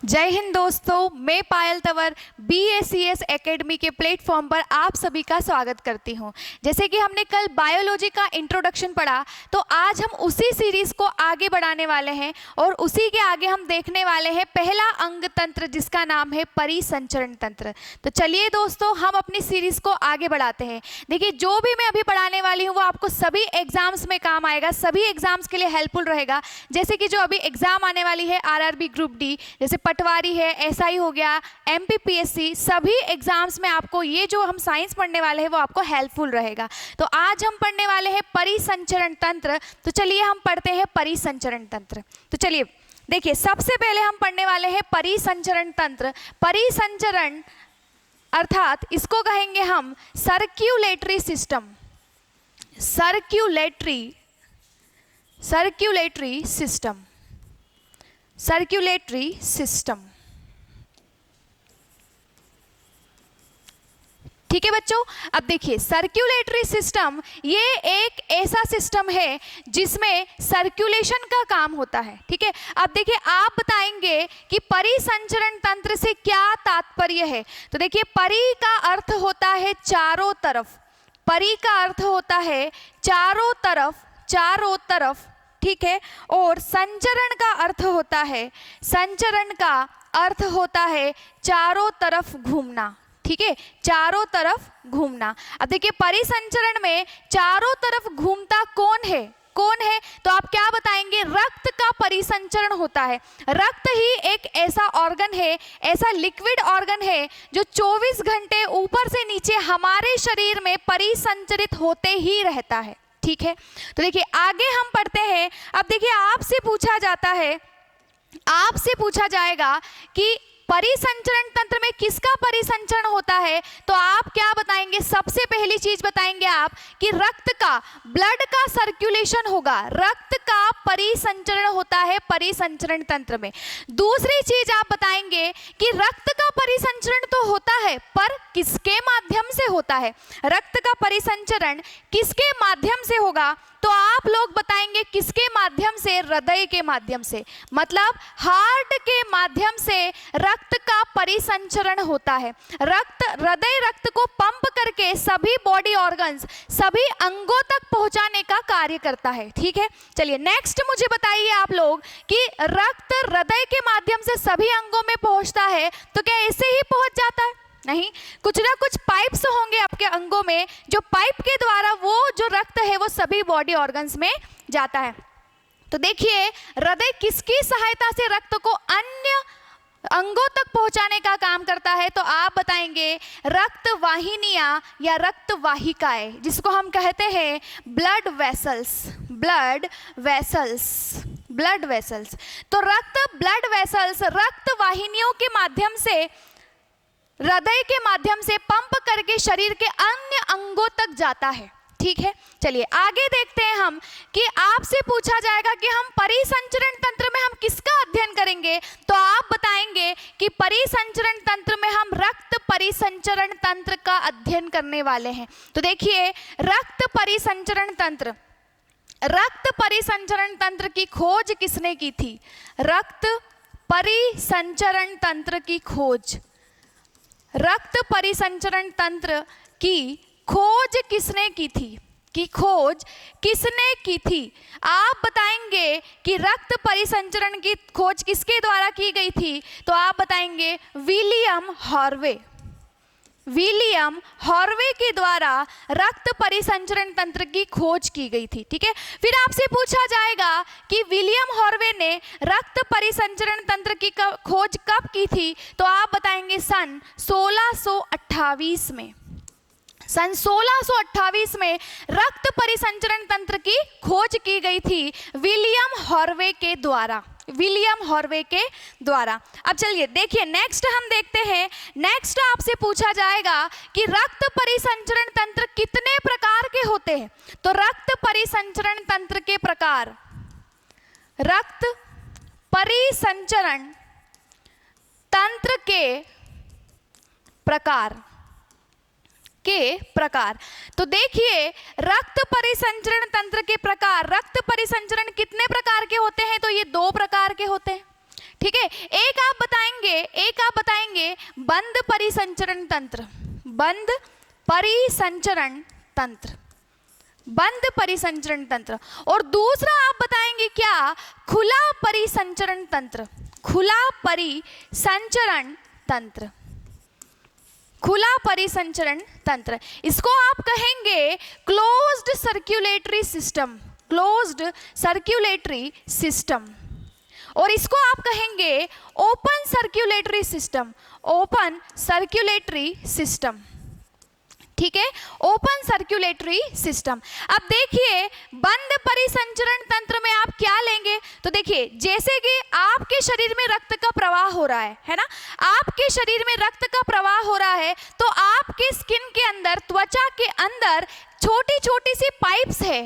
जय हिंद दोस्तों, मैं पायल तंवर BACS एकेडमी के प्लेटफॉर्म पर आप सभी का स्वागत करती हूं। जैसे कि हमने कल बायोलॉजी का इंट्रोडक्शन पढ़ा, तो आज हम उसी सीरीज को आगे बढ़ाने वाले हैं और उसी के आगे हम देखने वाले हैं पहला अंग तंत्र जिसका नाम है परिसंचरण तंत्र। तो चलिए दोस्तों, हम अपनी सीरीज को आगे बढ़ाते हैं। देखिए, जो भी मैं अभी पढ़ाने वाली हूँ वो आपको सभी एग्जाम्स में काम आएगा, सभी एग्जाम्स के लिए हेल्पफुल रहेगा। जैसे कि जो अभी एग्जाम आने वाली है RRB ग्रुप D, जैसे पटवारी है, SI हो गया, MPPSC, सभी एग्जाम्स में आपको ये जो हम साइंस पढ़ने वाले हैं वो आपको हेल्पफुल रहेगा। तो आज हम पढ़ने वाले हैं परिसंचरण तंत्र। तो चलिए हम पढ़ते हैं परिसंचरण तंत्र। तो चलिए देखिए, सबसे पहले हम पढ़ने वाले हैं परिसंचरण तंत्र। परिसंचरण अर्थात इसको कहेंगे हम circulatory system. Circulatory system, circulatory system. ठीक है बच्चों, अब देखिए सर्क्यूलेटरी सिस्टम ये एक ऐसा सिस्टम है जिसमें सर्कुलेशन का काम होता है। ठीक है, अब देखिए आप बताएंगे कि परिसंचरण तंत्र से क्या तात्पर्य है। तो देखिए, परि का अर्थ होता है चारों तरफ, परि का अर्थ होता है चारों तरफ, चारों तरफ। ठीक है, और संचरण का अर्थ होता है, संचरण का अर्थ होता है चारों तरफ घूमना। ठीक है, चारों तरफ घूमना। अब देखिए, परिसंचरण में चारों तरफ घूमता कौन है, कौन है? तो आप क्या बताएंगे? रक्त का परिसंचरण होता है। रक्त ही एक ऐसा ऑर्गन है, ऐसा लिक्विड ऑर्गन है जो 24 घंटे ऊपर से नीचे हमारे शरीर में परिसंचरित होते ही रहता है। ठीक है, तो देखिए आगे हम पढ़ते हैं। अब देखिए, आपसे पूछा जाता है, आपसे पूछा जाएगा कि परिसंचरण तंत्र में किसका परिसंचरण होता है। तो आप क्या बताएंगे? सबसे पहली चीज बताएंगे आप कि रक्त का, ब्लड का सर्कुलेशन होगा, रक्त का परिसंचरण होता है परिसंचरण तंत्र में। दूसरी चीज आप बताएंगे कि रक्त का परिसंचरण तो होता है, पर किसके माध्यम से होता है? रक्त का परिसंचरण किसके माध्यम से होगा? तो आप लोग बताएंगे किसके माध्यम से? हृदय के माध्यम से, मतलब हार्ट के माध्यम से रक्त का परिसंचरण होता है। रक्त, हृदय रक्त को पंप करके सभी बॉडी ऑर्गन्स, सभी अंगों तक पहुंचाने का कार्य करता है। ठीक है, चलिए नेक्स्ट मुझे बताइए आप लोग कि रक्त हृदय के माध्यम से सभी अंगों में पहुंचता है, तो क्या ऐसे ही पहुंच जाता है? नहीं, कुछ ना कुछ पाइप्स होंगे आपके अंगों में, जो पाइप के द्वारा वो जो रक्त है वो सभी बॉडी ऑर्गन्स में जाता है। तो देखिए, हृदय किसकी सहायता से रक्त को अन्य अंगों तक पहुंचाने का काम करता है? तो आप बताएंगे रक्त वाहिनियां या रक्त वाहिकाएं, जिसको हम कहते हैं blood vessels, blood vessels, blood vessels. तो रक्त, ब्लड वेसल्स रक्त वाहिनियों के माध्यम से, हृदय के माध्यम से पंप करके शरीर के अन्य अंगों तक जाता है। ठीक है, चलिए आगे देखते हैं हम कि आपसे पूछा जाएगा कि हम परिसंचरण तंत्र में हम किसका अध्ययन करेंगे। तो आप बताएंगे कि परिसंचरण तंत्र में हम रक्त परिसंचरण तंत्र का अध्ययन करने वाले हैं। तो देखिए, रक्त परिसंचरण तंत्र, रक्त परिसंचरण तंत्र की खोज किसने की थी? रक्त परिसंचरण तंत्र की खोज, रक्त परिसंचरण तंत्र की खोज किसने की थी? की खोज किसने की थी? आप बताएंगे कि रक्त परिसंचरण की खोज किसके द्वारा की गई थी? तो आप बताएंगे विलियम हार्वे, विलियम हार्वे के द्वारा रक्त परिसंचरण तंत्र की खोज की गई थी। ठीक है, फिर आपसे पूछा जाएगा कि विलियम हार्वे ने रक्त परिसंचरण तंत्र की खोज कब की थी? तो आप बताएंगे सन 1628 में। सन 1628 में रक्त परिसंचरण तंत्र की खोज की गई थी विलियम हार्वे के द्वारा, विलियम हार्वे के द्वारा। अब चलिए देखिए, नेक्स्ट हम देखते हैं। नेक्स्ट आपसे पूछा जाएगा कि रक्त परिसंचरण तंत्र कितने प्रकार के होते हैं। तो रक्त परिसंचरण तंत्र के प्रकार, रक्त परिसंचरण तंत्र के प्रकार, तो देखिए, रक्त परिसंचरण तंत्र के प्रकार, रक्त परिसंचरण कितने प्रकार के होते हैं? तो ये 2 प्रकार के होते हैं। ठीक है, एक आप बताएंगे बताएंगे, एक आप बताएंगे बंद परिसंचरण तंत्र, बंद परिसंचरण तंत्र, बंद परिसंचरण तंत्र, और दूसरा आप बताएंगे क्या, खुला परिसंचरण तंत्र, खुला परिसंचरण तंत्र, खुला परिसंचरण तंत्र। इसको आप कहेंगे closed circulatory system, closed circulatory system, और इसको आप कहेंगे open circulatory system, open circulatory system, ठीक है, ओपन सर्कुलेटरी सिस्टम। अब देखिए बंद परिसंचरण तंत्र में आप क्या लेंगे, तो देखिए जैसे कि आपके शरीर में रक्त का प्रवाह हो रहा है ना, आपके शरीर में रक्त का प्रवाह हो रहा है, तो आपके स्किन के अंदर, त्वचा के अंदर छोटी छोटी सी पाइप्स है,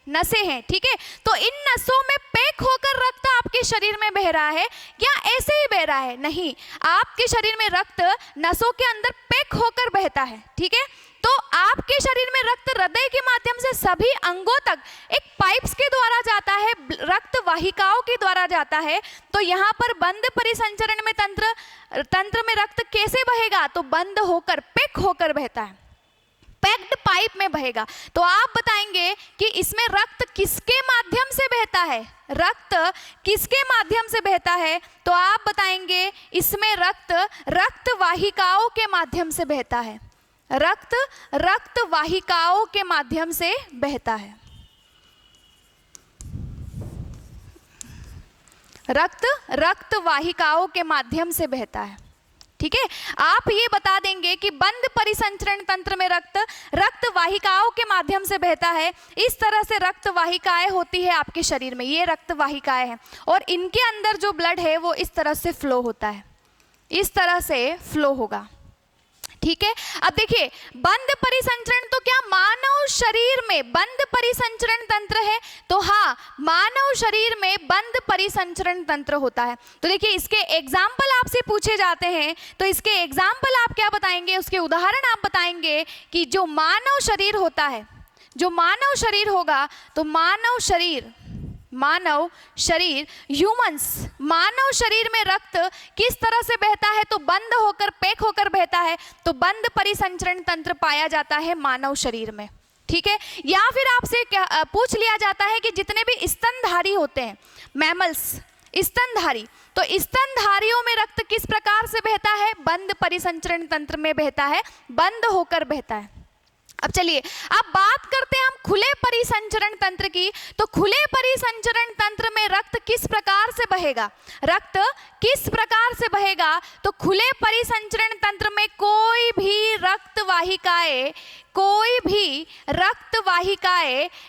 नसें हैं, ठीक है, तो इन नसों में पैक होकर रक्त आपके शरीर में बह रहा है, क्या ऐसे ही बह रहा है? नहीं, आपके शरीर में रक्त नसों के अंदर पैक होकर बहता है, ठीक है। तो आपके शरीर में रक्त हृदय के माध्यम से सभी अंगों तक एक पाइप्स के द्वारा जाता है, रक्त वाहिकाओं के द्वारा जाता है। तो यहाँ पर बंद परिसंचरण में तंत्र में रक्त कैसे बहेगा, तो बंद होकर, पैक होकर बहता है, पैक्ड पाइप में बहेगा। तो आप बताएंगे कि इसमें रक्त किसके माध्यम से बहता है, रक्त किसके माध्यम से बहता है, तो आप बताएंगे इसमें रक्त वाहिकाओं के माध्यम से बहता है, रक्त वाहिकाओं के माध्यम से बहता है, रक्त वाहिकाओं के माध्यम से बहता है, ठीक है। आप ये बता देंगे कि बंद परिसंचरण तंत्र में रक्त वाहिकाओं के माध्यम से बहता है। इस तरह से रक्त वाहिकाएं होती है आपके शरीर में, ये रक्त वाहिकाएं हैं, और इनके अंदर जो ब्लड है वो इस तरह से फ्लो होता है, इस तरह से फ्लो होगा, ठीक है। अब देखिए बंद परिसंचरण, तो क्या मानव शरीर में बंद परिसंचरण तंत्र है, तो हाँ, मानव शरीर में बंद परिसंचरण तंत्र होता है। तो देखिए इसके एग्जाम्पल आपसे पूछे जाते हैं, तो इसके एग्जाम्पल आप क्या बताएंगे, उसके उदाहरण आप बताएंगे कि जो मानव शरीर होता है, जो मानव शरीर होगा, तो मानव शरीर ह्यूमंस, मानव शरीर में रक्त किस तरह से बहता है, तो बंद होकर, पैक होकर बहता है। तो बंद परिसंचरण तंत्र पाया जाता है मानव शरीर में, ठीक है। या फिर आपसे क्या पूछ लिया जाता है कि जितने भी स्तनधारी होते हैं, मैमल्स, स्तनधारी, तो स्तनधारियों में रक्त किस प्रकार से बहता है, बंद परिसंचरण तंत्र में बहता है, बंद होकर बहता है। अब चलिए अब बात करते हैं हम खुले परिसंचरण तंत्र की। तो खुले परिसंचरण तंत्र में रक्त किस प्रकार से बहेगा, रक्त किस प्रकार से बहेगा, तो खुले परिसंचरण तंत्र में कोई भी रक्त वाहिकाएं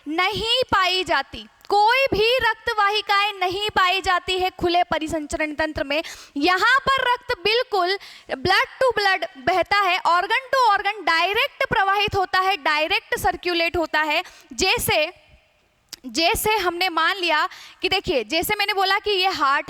नहीं पाई जाती, कोई भी रक्त वाहिकाएं नहीं पाई जाती है खुले परिसंचरण तंत्र में। यहाँ पर रक्त बिल्कुल ब्लड टू ब्लड बहता है, ऑर्गन टू ऑर्गन डायरेक्ट प्रवाहित होता है, डायरेक्ट सर्कुलेट होता है। जैसे हमने मान लिया कि देखिए, जैसे मैंने बोला कि ये हार्ट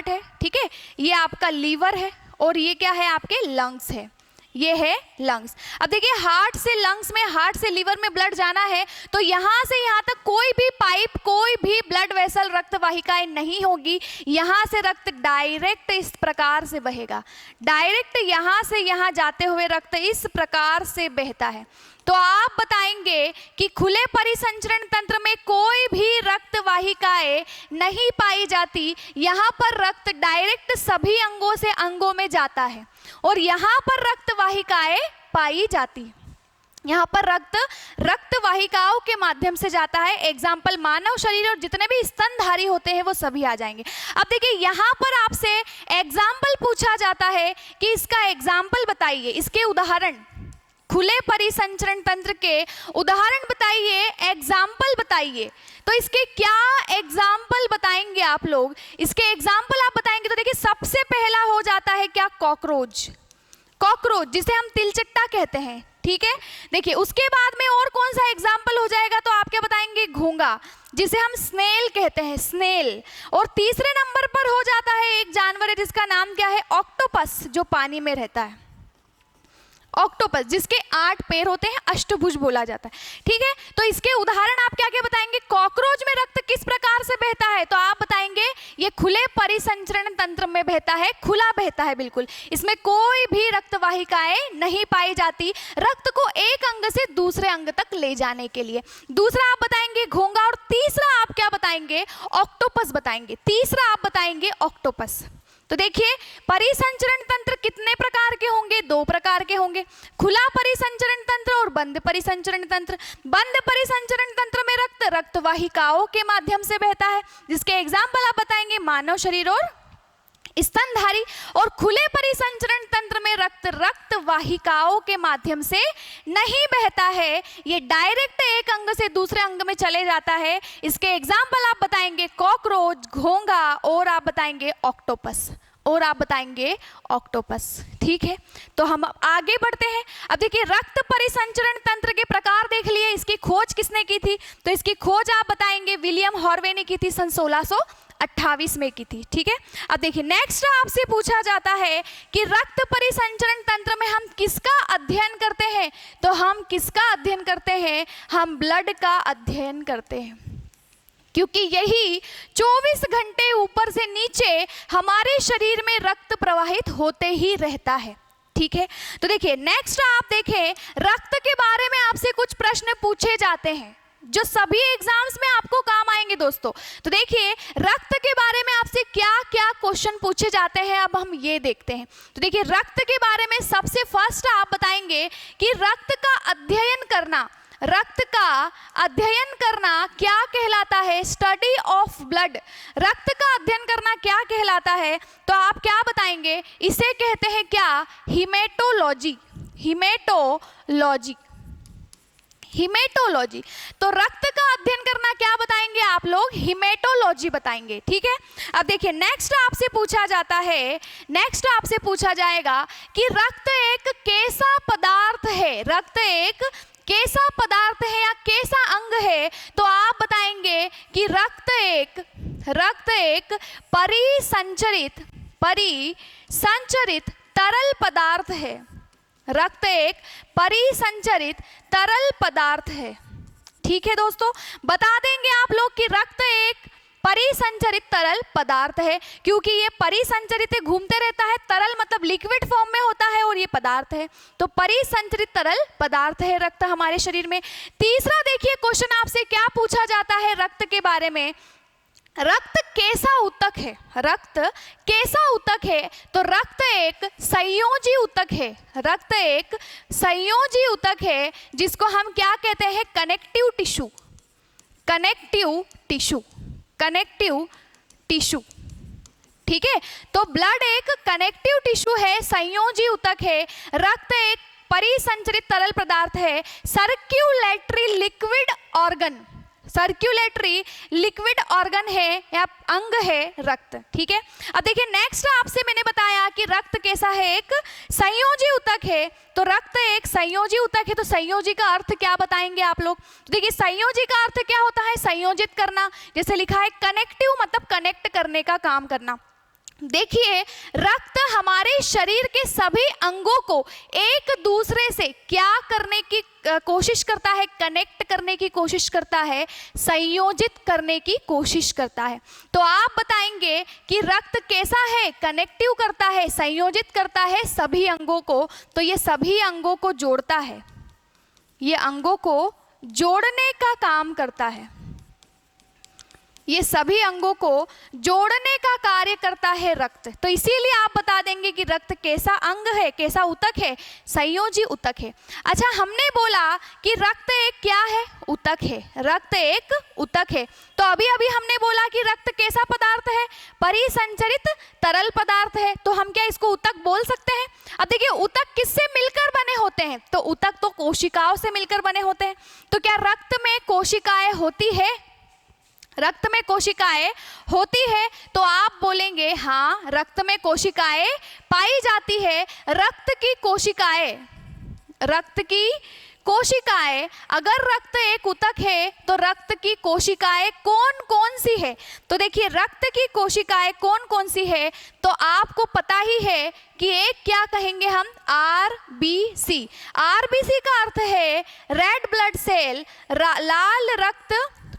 है, ठीक है, ये आपका लीवर है, और ये क्या है, आपके लंग्स है, ये है लंग्स। अब देखिए हार्ट से लंग्स में, हार्ट से लीवर में ब्लड जाना है, तो यहाँ से यहाँ तक कोई भी पाइप, कोई भी ब्लड वेसल, रक्त वाहिकाएं नहीं होगी। यहाँ से रक्त डायरेक्ट इस प्रकार से बहेगा, डायरेक्ट यहाँ से यहाँ जाते हुए रक्त इस प्रकार से बहता है। तो आप बताएंगे कि खुले परिसंचरण तंत्र में कोई भी रक्त वाहिकाएं नहीं पाई जाती, यहाँ पर रक्त डायरेक्ट सभी अंगों से अंगों में जाता है, और यहाँ पर रक्त वाहिकाएं पाई जाती, यहाँ पर रक्त वाहिकाओं के माध्यम से जाता है। एग्जाम्पल मानव शरीर और जितने भी स्तनधारी होते हैं वो सभी आ जाएंगे। अब देखिए यहाँ पर आपसे एग्जाम्पल पूछा जाता है कि इसका एग्जाम्पल बताइए, इसके उदाहरण, खुले परिसंचरण तंत्र के उदाहरण बताइए, एग्जाम्पल बताइए। तो इसके क्या एग्जाम्पल बताएंगे आप लोग, इसके एग्जाम्पल आप बताएंगे तो देखिए सबसे पहला हो जाता है क्या, कॉकरोच, जिसे हम तिलचट्टा कहते हैं, ठीक है। देखिए उसके बाद में और कौन सा एग्जाम्पल हो जाएगा, तो आप क्या बताएंगे, घोंगा, जिसे हम स्नेल कहते हैं, स्नेल। और तीसरे नंबर पर हो जाता है एक जानवर है जिसका नाम क्या है, ऑक्टोपस, जो पानी में रहता है, ऑक्टोपस, जिसके 8 पैर होते हैं, अष्टभुज बोला जाता है। ठीक है, तो इसके उदाहरण आप क्या क्या बताएंगे? कॉकरोच में रक्त किस प्रकार से बहता है? तो आप बताएंगे ये खुले परिसंचरण तंत्र में बहता है, खुला बहता है बिल्कुल, इसमें कोई भी रक्त वाहिकाएं नहीं पाई जाती रक्त को एक अंग से दूसरे अंग तक ले जाने के लिए। दूसरा आप बताएंगे घोंगा, और तीसरा आप क्या बताएंगे? ऑक्टोपस बताएंगे। तीसरा आप बताएंगे ऑक्टोपस। तो देखिए, परिसंचरण तंत्र कितने प्रकार के होंगे? 2 प्रकार के होंगे, खुला परिसंचरण तंत्र और बंद परिसंचरण तंत्र। बंद परिसंचरण तंत्र में रक्त वाहिकाओं के माध्यम से बहता है, जिसके एग्जाम्पल आप बताएंगे मानव शरीर और स्तनधारी। और खुले परिसंचरण तंत्र में रक्त वाहिकाओं के माध्यम से नहीं बहता है, ये डायरेक्ट एक अंग से दूसरे अंग में चले जाता है। इसके एग्जाम्पल आप बताएंगे कॉकरोच, घोंगा, और आप बताएंगे ऑक्टोपस, और आप बताएंगे ऑक्टोपस। ठीक है, तो हम आगे बढ़ते हैं। अब देखिए, रक्त परिसंचरण तंत्र के प्रकार देख लिए, इसकी खोज किसने की थी? तो इसकी खोज आप बताएंगे विलियम हॉर्वे ने की थी, सन 1628 में की थी। ठीक है, अब देखिए नेक्स्ट आपसे पूछा जाता है कि रक्त परिसंचरण तंत्र में हम किसका अध्ययन करते हैं? तो हम किसका अध्ययन करते हैं? हम ब्लड का अध्ययन करते हैं, क्योंकि यही 24 घंटे ऊपर से नीचे हमारे शरीर में रक्त प्रवाहित होते ही रहता है। ठीक है, तो देखिए नेक्स्ट आप देखें, रक्त के बारे में आपसे कुछ प्रश्न पूछे जाते हैं जो सभी एग्जाम्स में आपको काम आएंगे दोस्तों। तो देखिए, रक्त के बारे में आपसे क्या क्या क्वेश्चन पूछे जाते हैं, अब हम ये देखते हैं। तो देखिए, रक्त के बारे में सबसे फर्स्ट आप बताएंगे कि रक्त का अध्ययन करना, रक्त का अध्ययन करना क्या कहलाता है? Study of blood. रक्त का अध्ययन करना क्या कहलाता है? तो आप क्या बताएंगे? इसे कहते हैं क्या? हिमेटोलॉजी। Haematology, haematology. तो रक्त का अध्ययन करना क्या बताएंगे आप लोग? हिमेटोलॉजी बताएंगे। ठीक है, अब देखिए नेक्स्ट आपसे पूछा जाता है, नेक्स्ट आपसे पूछा जाएगा कि रक्त एक कैसा पदार्थ है? रक्त एक कैसा पदार्थ है या कैसा अंग है? तो आप बताएंगे कि रक्त एक परिसंचरित तरल पदार्थ है। रक्त एक परिसंचरित तरल पदार्थ है। ठीक है दोस्तों, बता देंगे आप लोग कि रक्त एक परिसंचरित तरल पदार्थ है, क्योंकि ये परिसंचरित घूमते रहता है, तरल मतलब लिक्विड फॉर्म में होता है, और ये पदार्थ है, तो परिसंचरित तरल पदार्थ है रक्त हमारे शरीर में। तीसरा देखिए क्वेश्चन आपसे क्या पूछा जाता है रक्त के बारे में? रक्त कैसा ऊतक है? रक्त कैसा ऊतक है? तो रक्त एक संयोजी ऊतक है। रक्त एक संयोजी ऊतक है, जिसको हम क्या कहते हैं? Connective tissue. Connective tissue, connective tissue. ठीक है, तो ब्लड एक कनेक्टिव टिश्यू है, संयोजी ऊतक है। रक्त एक परिसंचरित तरल पदार्थ है, circulatory liquid organ, circulatory liquid organ है या अंग है रक्त। ठीक है, अब देखिए नेक्स्ट आपसे मैंने बताया कि रक्त कैसा है? एक संयोजी ऊतक है। तो रक्त एक संयोजी ऊतक है, तो संयोजी का अर्थ क्या बताएंगे आप लोग? तो देखिए, संयोजी का अर्थ क्या होता है? संयोजित करना, जैसे लिखा है कनेक्टिव मतलब कनेक्ट करने का काम करना। देखिए, रक्त हमारे शरीर के सभी अंगों को एक दूसरे से क्या करने की कोशिश करता है? कनेक्ट करने की कोशिश करता है, संयोजित करने की कोशिश करता है। तो आप बताएंगे कि रक्त कैसा है? कनेक्टिव करता है, संयोजित करता है सभी अंगों को। तो ये सभी अंगों को जोड़ता है, ये अंगों को जोड़ने का काम करता है, ये सभी अंगों को जोड़ने का कार्य करता है रक्त। तो इसीलिए आप बता देंगे कि रक्त कैसा अंग है, कैसा ऊतक है? संयोजी ऊतक है। अच्छा, हमने बोला कि रक्त एक क्या है? ऊतक है। रक्त एक ऊतक है। तो अभी अभी हमने बोला कि रक्त कैसा पदार्थ है? परिसंचरित तरल पदार्थ है। तो हम क्या इसको ऊतक बोल सकते हैं? अब देखिए, ऊतक किससे मिलकर बने होते हैं? तो ऊतक तो कोशिकाओं से मिलकर बने होते हैं। तो क्या रक्त में कोशिकाएं होती है? रक्त में कोशिकाएं होती है। तो आप बोलेंगे हाँ, रक्त में कोशिकाएं पाई जाती है। रक्त की कोशिकाएं, रक्त की कोशिकाएं, अगर रक्त एक ऊतक है तो रक्त की कोशिकाएं कौन कौन सी है? तो देखिए रक्त की कोशिकाएं कौन कौन सी है, तो आपको पता ही है कि एक क्या कहेंगे हम, आरबीसी। आरबीसी का अर्थ है रेड ब्लड सेल, लाल रक्त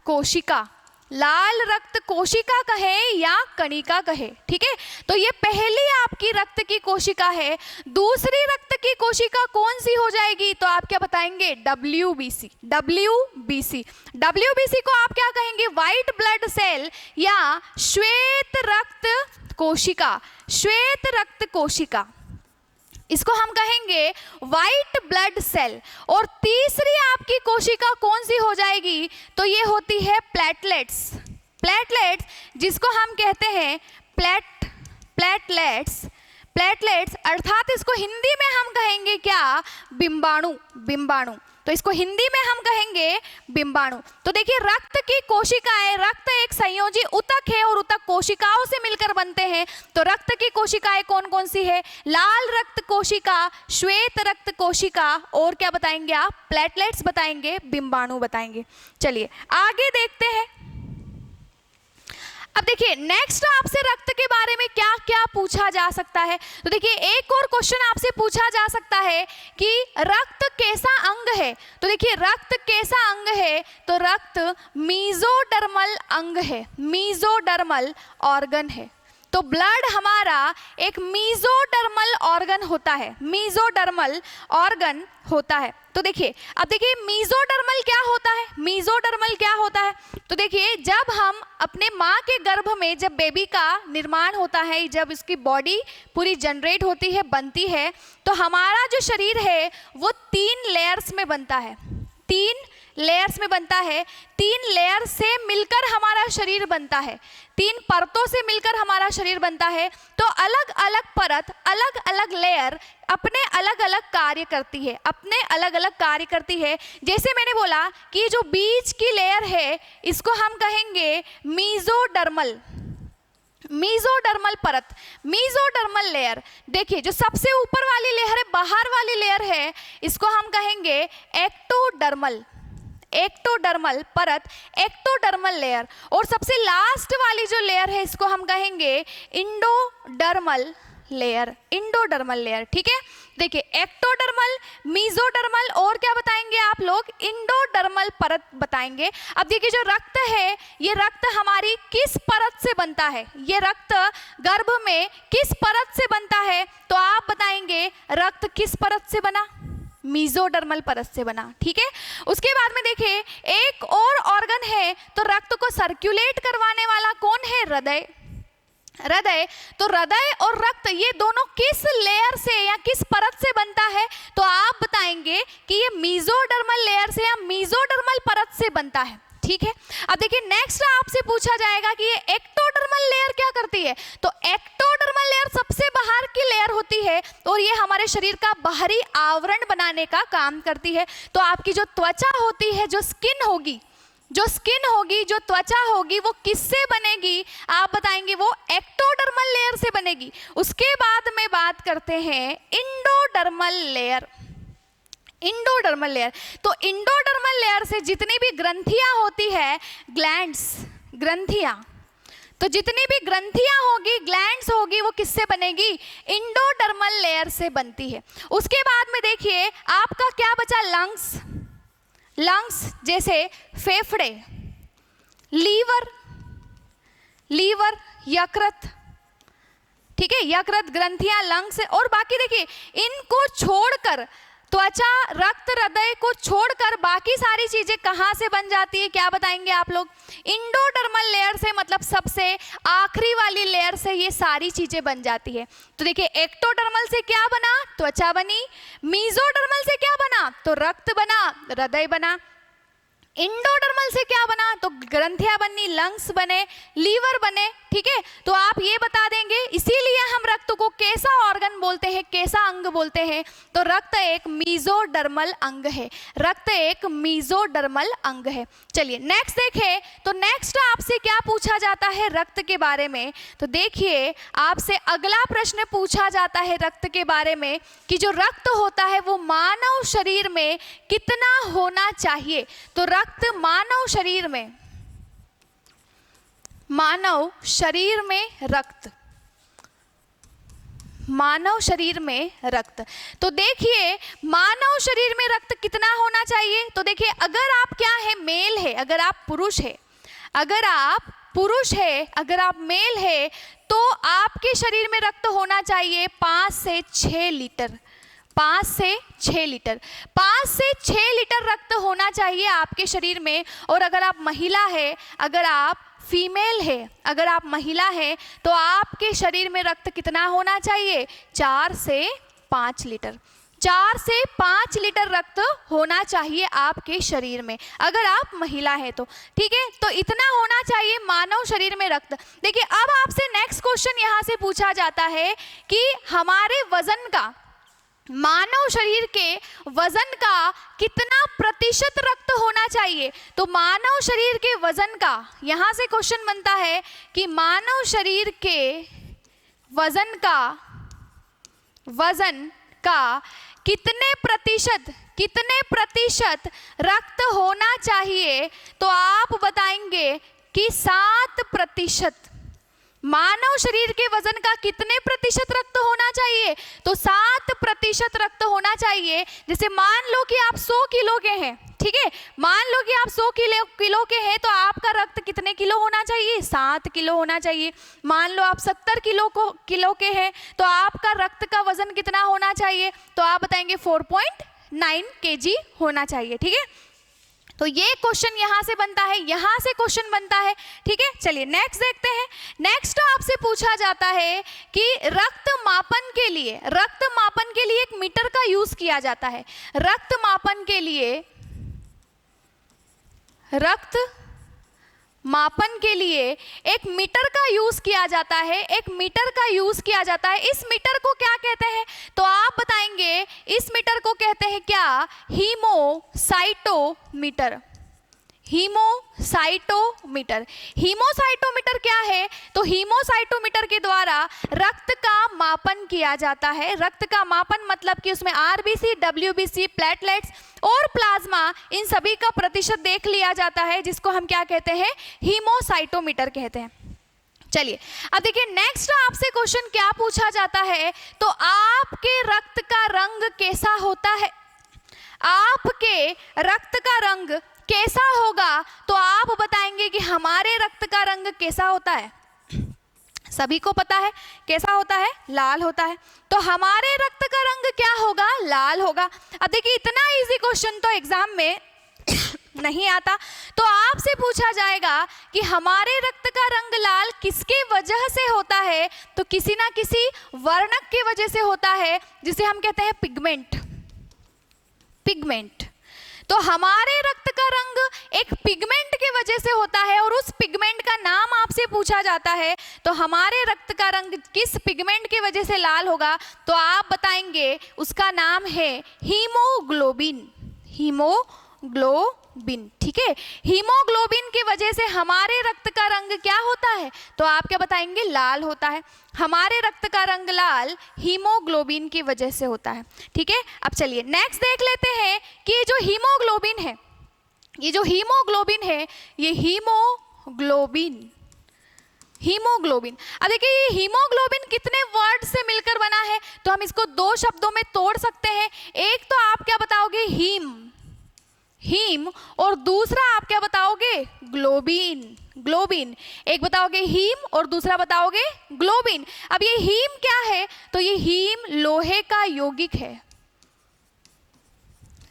कोशिका। लाल रक्त कोशिका कहे या कणिका कहे, ठीक है। तो ये पहली आपकी रक्त की कोशिका है। दूसरी रक्त की कोशिका कौन सी हो जाएगी, तो आप क्या बताएंगे, WBC। WBC WBC को आप क्या कहेंगे, व्हाइट ब्लड सेल या श्वेत रक्त कोशिका। श्वेत रक्त कोशिका, इसको हम कहेंगे व्हाइट ब्लड सेल। और तीसरी आपकी कोशिका कौन सी हो जाएगी, तो ये होती है प्लेटलेट्स। प्लेटलेट्स जिसको हम कहते हैं प्लेटलेट्स। प्लेटलेट्स अर्थात इसको हिंदी में हम कहेंगे क्या, बिंबाणु। बिंबाणु, तो इसको हिंदी में हम कहेंगे बिंबाणु। तो देखिए रक्त की कोशिकाएं, रक्त एक संयोजी ऊतक है और ऊतक कोशिकाओं से मिलकर बनते हैं। तो रक्त की कोशिकाएं कौन कौन सी है, लाल रक्त कोशिका, श्वेत रक्त कोशिका, और क्या बताएंगे आप, प्लेटलेट्स बताएंगे, बिंबाणु बताएंगे। चलिए आगे देखते हैं। अब देखिए नेक्स्ट आपसे रक्त के बारे में क्या क्या पूछा जा सकता है। तो देखिए एक और क्वेश्चन आपसे पूछा जा सकता है कि रक्त कैसा अंग है। तो देखिए रक्त कैसा अंग है, तो रक्त मीजोडर्मल अंग है, मीजोडर्मल ऑर्गन है। तो ब्लड हमारा एक मीजोडर्मल ऑर्गन होता है, मीजोडर्मल ऑर्गन होता है। तो देखिए अब देखिए मीजोडर्मल क्या होता है, मीजोडर्मल क्या होता है। तो देखिए जब हम अपने माँ के गर्भ में, जब बेबी का निर्माण होता है, जब इसकी बॉडी पूरी जनरेट होती है, बनती है, तो हमारा जो शरीर है वो 3 लेयर्स में बनता है। 3 लेयर्स में बनता है। 3 लेयर से मिलकर हमारा शरीर बनता है, 3 परतों से मिलकर हमारा शरीर बनता है। तो अलग अलग परत, अलग अलग लेयर अपने अलग अलग कार्य करती है, अपने अलग अलग कार्य करती है। जैसे मैंने बोला कि जो बीच की लेयर है इसको हम कहेंगे मीजोडर्मल, मीजोडर्मल परत, मीजोडर्मल लेयर। देखिए जो सबसे ऊपर वाली लेयर है, बाहर वाली लेयर है, इसको हम कहेंगे एक्टोडर्मल, एक्टोडर्मल परत, एक्टोडर्मल लेयर। और सबसे लास्ट वाली जो लेयर है इसको हम कहेंगे इंडोडर्मल लेयर, इंडोडर्मल लेयर, ठीक है। देखिए एक्टोडर्मल, मीजोडर्मल और क्या बताएंगे आप लोग, इंडोडर्मल परत बताएंगे। अब देखिए जो रक्त है, ये रक्त हमारी किस परत से बनता है, ये रक्त गर्भ में किस परत से बनता है, तो आप बताएंगे रक्त किस परत से बना, मीजोडर्मल परत से बना, ठीक है। उसके बाद में देखिए एक और ऑर्गन है, तो रक्त को सर्कुलेट करवाने वाला कौन है, हृदय। हृदय, तो हृदय और रक्त ये दोनों किस लेयर से या किस परत से बनता है, तो आप बताएंगे कि ये मीजोडर्मल लेयर से या मीजोडर्मल परत से बनता है, ठीक है। अब देखिए नेक्स्ट आपसे पूछा जाएगा कि ये एक्टोडर्मल लेयर क्या करती है। तो एक्टोडर्मल लेयर सबसे बाहर की लेयर होती है और ये हमारे शरीर का बाहरी आवरण बनाने का काम करती है। तो आपकी जो त्वचा होती है, जो स्किन होगी, जो स्किन होगी, जो त्वचा होगी, वो किससे बनेगी, आप बताएंगे वो एक्टोडर्मल लेयर से बनेगी। उसके बाद में बात करते हैं इंडोडर्मल लेयर, इंडोडर्मल लेयर। तो इंडोडर्मल लेयर से जितनी भी ग्रंथियां होती है, ग्लैंड्स, ग्रंथियां, तो जितनी भी ग्रंथियां होगी, ग्लैंड्स होगी, वो किससे बनेगी, इंडोडर्मल लेयर से बनती है। उसके बाद में देखिए आपका क्या बचा, लंग्स। लंग्स जैसे फेफड़े, लीवर, लीवर, यकृत, ठीक है, यकृत, ग्रंथियां, लंग्स और बाकी देखिए इनको छोड़कर त्वचा, रक्त, हृदय को छोड़कर बाकी सारी चीजें कहाँ से बन जाती है, क्या बताएंगे आप लोग, इंडोडर्मल लेयर से, मतलब सबसे आखिरी वाली लेयर से ये सारी चीजें बन जाती है। तो देखिए एक्टोडर्मल से क्या बना, त्वचा बनी। मीजोडर्मल से क्या बना, तो रक्त बना, हृदय बना। इंडोडर्मल से क्या बना, तो ग्रंथियां बनी, लंग्स बने, लीवर बने, ठीक है। तो आप ये बता देंगे, इसीलिए हम रक्त को कैसा ऑर्गन बोलते हैं, कैसा अंग बोलते हैं? तो रक्त एक मीजोडर्मल अंग है, रक्त एक मीजोडर्मल अंग है। चलिए नेक्स्ट देखें, तो नेक्स्ट आपसे क्या पूछा जाता है रक्त के बारे में? तो देखिए आपसे अगला प्रश्न पूछा जाता है रक्त के बारे में कि जो रक्त होता है वो मानव शरीर में कितना होना चाहिए। तो रक्त मानव शरीर में, मानव शरीर में रक्त, मानव शरीर में रक्त, तो देखिए मानव शरीर में रक्त कितना होना चाहिए? तो देखिए अगर आप क्या है, मेल है, अगर आप पुरुष है, अगर आप पुरुष है, अगर आप मेल है, तो आपके शरीर में रक्त होना चाहिए 5 से 6 लीटर, 5 से 6 लीटर, 5 से 6 लीटर रक्त होना चाहिए आपके शरीर में। और अगर आप महिला है, अगर आप फीमेल है, अगर आप महिला है, तो आपके शरीर में रक्त कितना होना चाहिए? 4 से 5 लीटर, 4 से 5 लीटर रक्त होना चाहिए आपके शरीर में, अगर आप महिला है तो। ठीक है, तो इतना होना चाहिए मानव शरीर में रक्त। देखिए अब आपसे नेक्स्ट क्वेश्चन यहाँ से पूछा जाता है कि हमारे वजन का, मानव शरीर के वजन का कितना प्रतिशत रक्त होना चाहिए? तो मानव शरीर के वजन का, यहां से क्वेश्चन बनता है कि मानव शरीर के वजन का, वजन का कितने प्रतिशत रक्त होना चाहिए? तो आप बताएंगे कि 7%। मानव शरीर के वजन का कितने प्रतिशत रक्त होना चाहिए? तो 7% रक्त होना चाहिए। जैसे मान लो कि आप 100 किलो के हैं, ठीक है, मान लो कि आप 100 किलो के हैं, तो आपका रक्त कितने किलो होना चाहिए? 7 किलो होना चाहिए। मान लो आप 70 किलो के हैं, तो आपका रक्त का वजन कितना होना चाहिए? तो आप बताएंगे 4.9 kg होना चाहिए। ठीक है, तो ये क्वेश्चन यहां से बनता है, यहां से क्वेश्चन बनता है। ठीक है, चलिए नेक्स्ट देखते हैं। नेक्स्ट आपसे पूछा जाता है कि रक्त मापन के लिए, रक्त मापन के लिए एक मीटर का यूज किया जाता है। रक्त मापन के लिए, रक्त मापन के लिए एक मीटर का यूज किया जाता है, एक मीटर का यूज किया जाता है। इस मीटर को क्या कहते हैं? तो आप बताएंगे इस मीटर को कहते हैं क्या? Haemocytometer, haemocytometer. हीमोसाइटोमीटर क्या है? तो हीमोसाइटोमीटर के द्वारा रक्त का मापन किया जाता है। रक्त का मापन मतलब कि उसमें आरबीसी, डब्ल्यूबीसी, प्लेटलेट्स और प्लाज्मा, इन सभी का प्रतिशत देख लिया जाता है, जिसको हम क्या कहते हैं? हीमोसाइटोमीटर कहते हैं। चलिए अब देखिए नेक्स्ट आपसे क्वेश्चन क्या पूछा जाता है? तो आपके रक्त का रंग कैसा होता है? आपके रक्त का रंग कैसा होगा? तो आप बताएंगे कि हमारे रक्त का रंग कैसा होता है? सभी को पता है कैसा होता है? लाल होता है। तो हमारे रक्त का रंग क्या होगा? लाल होगा। अब देखिए इतना इजी क्वेश्चन तो एग्जाम में नहीं आता, तो आपसे पूछा जाएगा कि हमारे रक्त का रंग लाल किसके वजह से होता है? तो किसी ना किसी वर्णक की वजह से होता है, जिसे हम कहते हैं पिगमेंट, पिगमेंट। तो हमारे रक्त का रंग एक पिगमेंट की वजह से होता है, और उस पिगमेंट का नाम आपसे पूछा जाता है। तो हमारे रक्त का रंग किस पिगमेंट की वजह से लाल होगा? तो आप बताएंगे उसका नाम है हीमोग्लोबिन, हीमोग्लोबिन। ठीक है, हीमोग्लोबिन की वजह से हमारे रक्त का रंग क्या होता है? तो आप क्या बताएंगे? लाल होता है। हमारे रक्त का रंग लाल हीमोग्लोबिन की वजह से होता है। ठीक है, अब चलिए नेक्स्ट देख लेते हैं कि ये जो हीमोग्लोबिन है, ये जो हीमोग्लोबिन है, ये हीमोग्लोबिन, हीमोग्लोबिन। अब देखिए ये हीमोग्लोबिन कितने वर्ड से मिलकर बना है? तो हम इसको 2 शब्दों में तोड़ सकते हैं। एक तो आप क्या बताओगे? हीम, हीम, और दूसरा आप क्या बताओगे? Globin, globin. एक बताओगे हीम और दूसरा बताओगे ग्लोबिन। अब ये हीम क्या है? तो ये हीम लोहे का यौगिक है,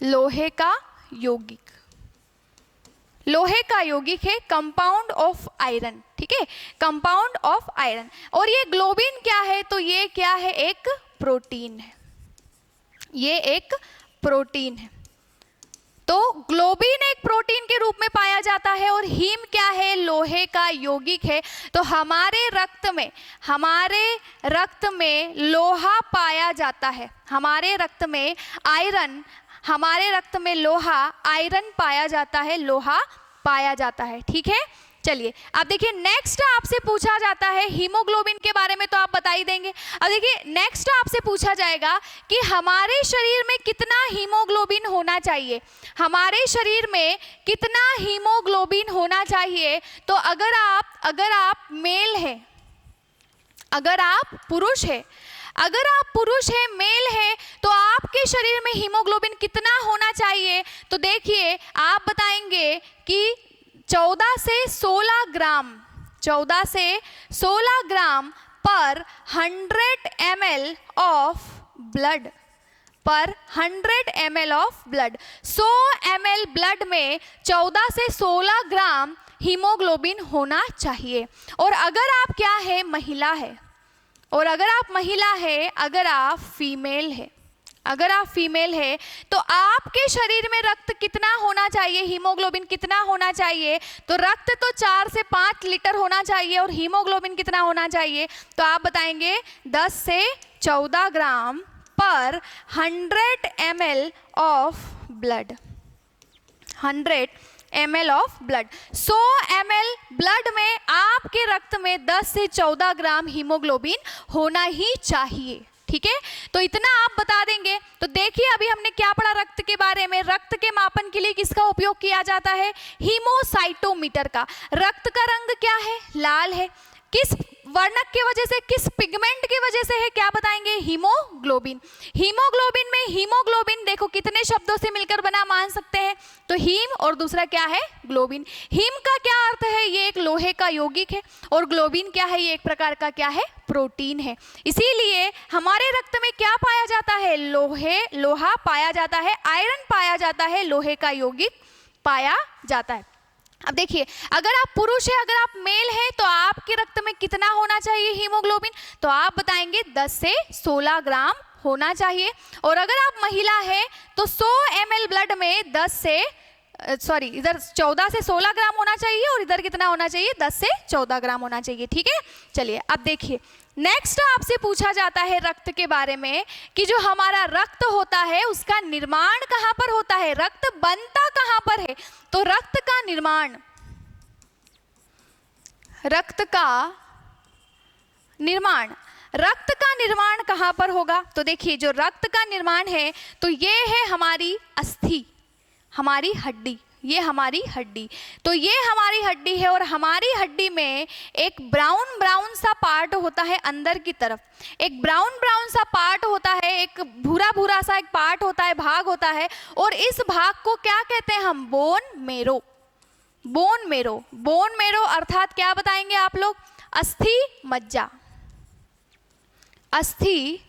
लोहे का यौगिक, लोहे का यौगिक है, कंपाउंड ऑफ आयरन। ठीक है, कंपाउंड ऑफ आयरन। और ये ग्लोबिन क्या है? तो ये क्या है? एक प्रोटीन है, ये एक प्रोटीन है। तो ग्लोबिन एक प्रोटीन के रूप में पाया जाता है और हीम क्या है, लोहे का यौगिक है। तो हमारे रक्त में लोहा पाया जाता है, हमारे रक्त में आयरन, हमारे रक्त में लोहा, आयरन पाया जाता है, लोहा पाया जाता है। ठीक है, चलिए अब देखिए नेक्स्ट आपसे पूछा जाता है हीमोग्लोबिन के बारे में, तो आप बता ही देंगे। अब देखिए नेक्स्ट आपसे पूछा जाएगा कि हमारे शरीर में कितना हीमोग्लोबिन होना चाहिए, हमारे शरीर में कितना हीमोग्लोबिन होना चाहिए। तो अगर आप मेल हैं, अगर आप पुरुष हैं, मेल है, तो आपके शरीर में हीमोग्लोबिन कितना होना चाहिए। तो देखिए आप बताएंगे कि 14 से 16 ग्राम, 14 से 16 ग्राम पर 100 ml ऑफ ब्लड, पर 100 ml of blood. 100 ml blood में 14 से 16 ग्राम हीमोग्लोबिन होना चाहिए। और अगर आप क्या है, महिला है, और अगर आप महिला है, अगर आप फीमेल है, तो आपके शरीर में रक्त कितना होना चाहिए, हीमोग्लोबिन कितना होना चाहिए। तो रक्त तो 4 से 5 लीटर होना चाहिए और हीमोग्लोबिन कितना होना चाहिए। तो आप बताएंगे 10 से 14 ग्राम पर 100 ml of blood, 100 ml of blood. 100 ml blood में आपके रक्त में 10 से 14 ग्राम हीमोग्लोबिन होना ही चाहिए। ठीक है, तो इतना आप बता देंगे। तो देखिए अभी हमने क्या पढ़ा रक्त के बारे में। रक्त के मापन के लिए किसका उपयोग किया जाता है, हीमोसाइटोमीटर का। रक्त का रंग क्या है, लाल है। किस वर्णक की वजह से, किस पिगमेंट की वजह से है, क्या बताएंगे, हीमोग्लोबिन। हीमोग्लोबिन में, हीमोग्लोबिन देखो कितने शब्दों से मिलकर बना मान सकते हैं, तो हीम और दूसरा क्या है, ग्लोबिन। हीम का क्या अर्थ है, ये एक लोहे का यौगिक है, और ग्लोबिन क्या है, ये एक प्रकार का क्या है, प्रोटीन है। इसीलिए हमारे रक्त में क्या पाया जाता है, लोहा पाया जाता है, आयरन पाया जाता है, लोहे का यौगिक पाया जाता है। अब देखिए अगर आप पुरुष है, अगर आप मेल है, तो आपके रक्त में कितना होना चाहिए हीमोग्लोबिन। तो आप बताएंगे 10 से 16 ग्राम होना चाहिए। और अगर आप महिला है तो 100 ml ब्लड में 14 से 16 ग्राम होना चाहिए, और इधर कितना होना चाहिए, 10 से 14 ग्राम होना चाहिए। ठीक है, चलिए अब देखिए नेक्स्ट आपसे पूछा जाता है रक्त के बारे में कि जो हमारा रक्त होता है उसका निर्माण कहाँ पर होता है, रक्त बनता कहाँ पर है। तो रक्त का निर्माण कहाँ पर होगा। तो देखिए जो रक्त का निर्माण है, तो ये है हमारी अस्थि, हमारी हड्डी, ये हमारी हड्डी। तो ये हमारी हड्डी है, और हमारी हड्डी में एक ब्राउन सा पार्ट होता है अंदर की तरफ, एक ब्राउन सा पार्ट होता है, एक भूरा सा एक पार्ट होता है, भाग होता है, और इस भाग को क्या कहते हैं हम, बोन मेरो अर्थात क्या बताएंगे आप लोग, अस्थि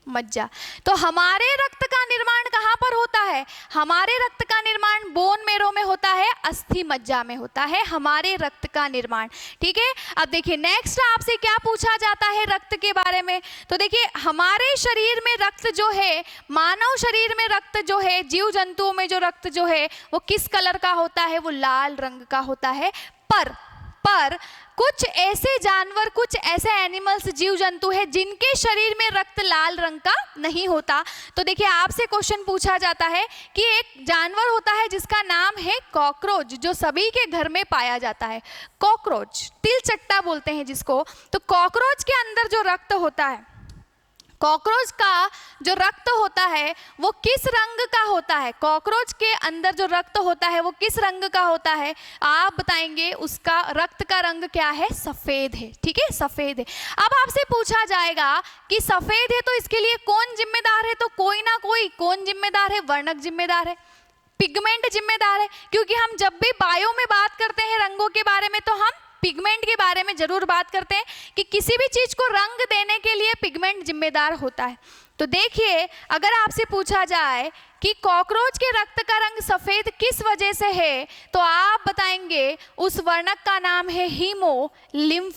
मज्जा। तो हमारे रक्त का निर्माण कहाँ पर होता है, हमारे रक्त का निर्माण बोन मेरो में होता है, अस्थि मज्जा में होता है हमारे रक्त का निर्माण। ठीक है, अब देखिए नेक्स्ट आपसे क्या पूछा जाता है रक्त के बारे में। तो देखिए हमारे शरीर में रक्त जो है, मानव शरीर में रक्त जो है, जीव जंतुओं में जो रक्त जो है वो किस कलर का होता है, वो लाल रंग का होता है। पर कुछ ऐसे जानवर, कुछ ऐसे एनिमल्स, जीव जंतु है जिनके शरीर में रक्त लाल रंग का नहीं होता। तो देखिए आपसे क्वेश्चन पूछा जाता है कि एक जानवर होता है जिसका नाम है कॉकरोच, जो सभी के घर में पाया जाता है। कॉकरोच, तिलचट्टा बोलते हैं जिसको। तो कॉकरोच के अंदर जो रक्त होता है, कॉकरोच का जो रक्त होता है वो किस रंग का होता है, कॉकरोच के अंदर जो रक्त होता है वो किस रंग का होता है, आप बताएंगे उसका रक्त का रंग क्या है, सफेद है। ठीक है, सफेद है। अब आपसे पूछा जाएगा कि सफेद है तो इसके लिए कौन जिम्मेदार है, तो कोई ना कोई, कौन जिम्मेदार है, वर्णक जिम्मेदार है, पिगमेंट जिम्मेदार है। क्योंकि हम जब भी बायो में बात करते हैं रंगों के बारे में, तो हम पिगमेंट के बारे में जरूर बात करते हैं कि किसी भी चीज को रंग देने के लिए पिगमेंट जिम्मेदार होता है। तो देखिए अगर आपसे पूछा जाए कि कॉकरोच के रक्त का रंग सफेद किस वजह से है, तो आप बताएंगे उस वर्णक का नाम है हीमोलिम्फ।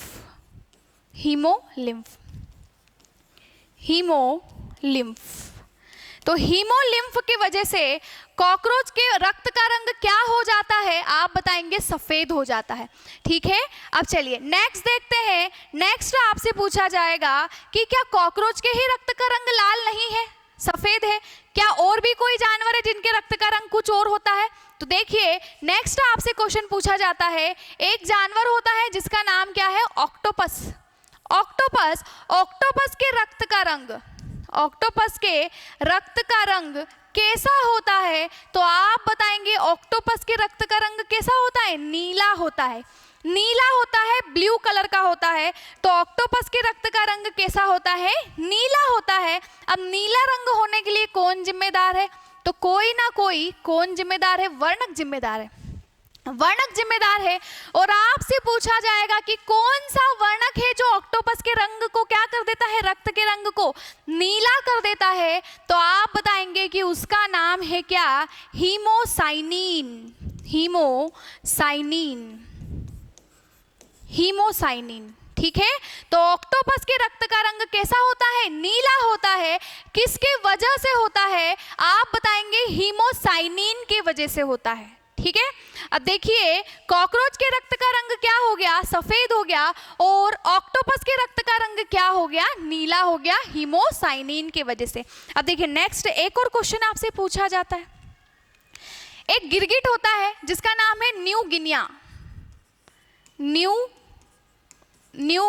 तो हीमोलिम्फ की वजह से कॉकरोच के रक्त का रंग क्या हो जाता है? आप बताएंगे सफेद हो जाता है। ठीक है, अब चलिए नेक्स्ट देखते हैं। नेक्स्ट आपसे पूछा जाएगा कि क्या कॉकरोच के ही रक्त का रंग लाल नहीं है, सफेद है? क्या और भी कोई जानवर है जिनके रक्त का रंग कुछ और होता है? तो देखिए नेक्स्ट आपसे क्वेश्चन पूछा जाता है, एक जानवर होता है जिसका नाम क्या है? ऑक्टोपस। ऑक्टोपस, ऑक्टोपस के रक्त का रंग, ऑक्टोपस के रक्त का रंग कैसा होता है? तो आप बताएंगे ऑक्टोपस के रक्त का रंग कैसा होता है? नीला होता है। नीला होता है, ब्लू कलर का होता है। तो ऑक्टोपस के रक्त का रंग कैसा होता है? नीला होता है। अब नीला रंग होने के लिए कौन जिम्मेदार है? तो कोई ना कोई कौन जिम्मेदार है? वर्णक जिम्मेदार है, वर्णक जिम्मेदार है। और आपसे पूछा जाएगा कि कौन सा वर्णक है जो ऑक्टोपस के रंग को क्या कर देता है? रक्त के रंग को नीला कर देता है। तो आप बताएंगे कि उसका नाम है क्या? हीमोसाइनिन। Haemocyanin, haemocyanin. ठीक है, तो ऑक्टोपस के रक्त का रंग कैसा होता है? नीला होता है। किसके वजह से होता है? आप बताएंगे हीमोसाइनिन की वजह से होता है। ठीक है, अब देखिए कॉकरोच के रक्त का रंग क्या हो गया? सफेद हो गया। और ऑक्टोपस के रक्त का रंग क्या हो गया? नीला हो गया, हीमोसाइनिन की वजह से। अब देखिए नेक्स्ट एक और क्वेश्चन आपसे पूछा जाता है। एक गिरगिट होता है जिसका नाम है न्यू गिनिया। न्यू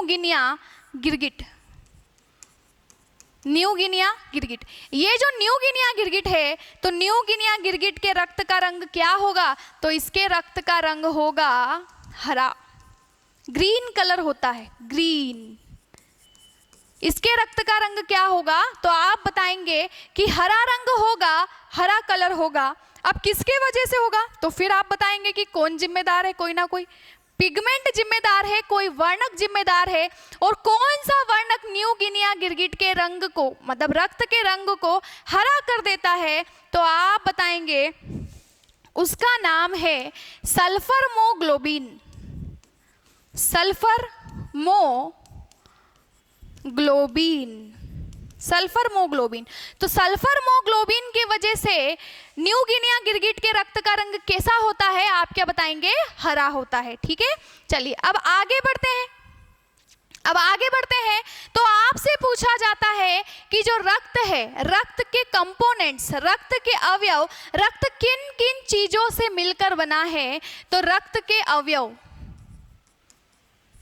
गिनिया गिरगिट, न्यू गिनिया गिरगिट। ये जो न्यू गिनिया गिरगिट है, तो न्यू गिनिया गिरगिट के रक्त का रंग क्या होगा? तो इसके रक्त का रंग होगा हरा, ग्रीन कलर होता है, ग्रीन। इसके रक्त का रंग क्या होगा? तो आप बताएंगे कि हरा रंग होगा, हरा कलर होगा। अब किसके वजह से होगा? तो फिर आप बताएंगे कि कौन जिम्मेदार है? कोई ना कोई पिगमेंट जिम्मेदार है, कोई वर्णक जिम्मेदार है। और कौन सा वर्णक न्यू गिनिया गिरगिट के रंग को, मतलब रक्त के रंग को हरा कर देता है? तो आप बताएंगे उसका नाम है sulphaemoglobin. Sulphaemoglobin, sulphaemoglobin. तो सल्फर मोग्लोबिन की वजह से न्यू गिनिया गिरगिट के रक्त का रंग कैसा होता है? आप क्या बताएंगे? हरा होता है। ठीक है, चलिए अब आगे बढ़ते हैं। अब आगे बढ़ते हैं तो आपसे पूछा जाता है कि जो रक्त है, रक्त के कंपोनेंट्स, रक्त के अवयव, रक्त किन किन चीजों से मिलकर बना है? तो रक्त के अवयव,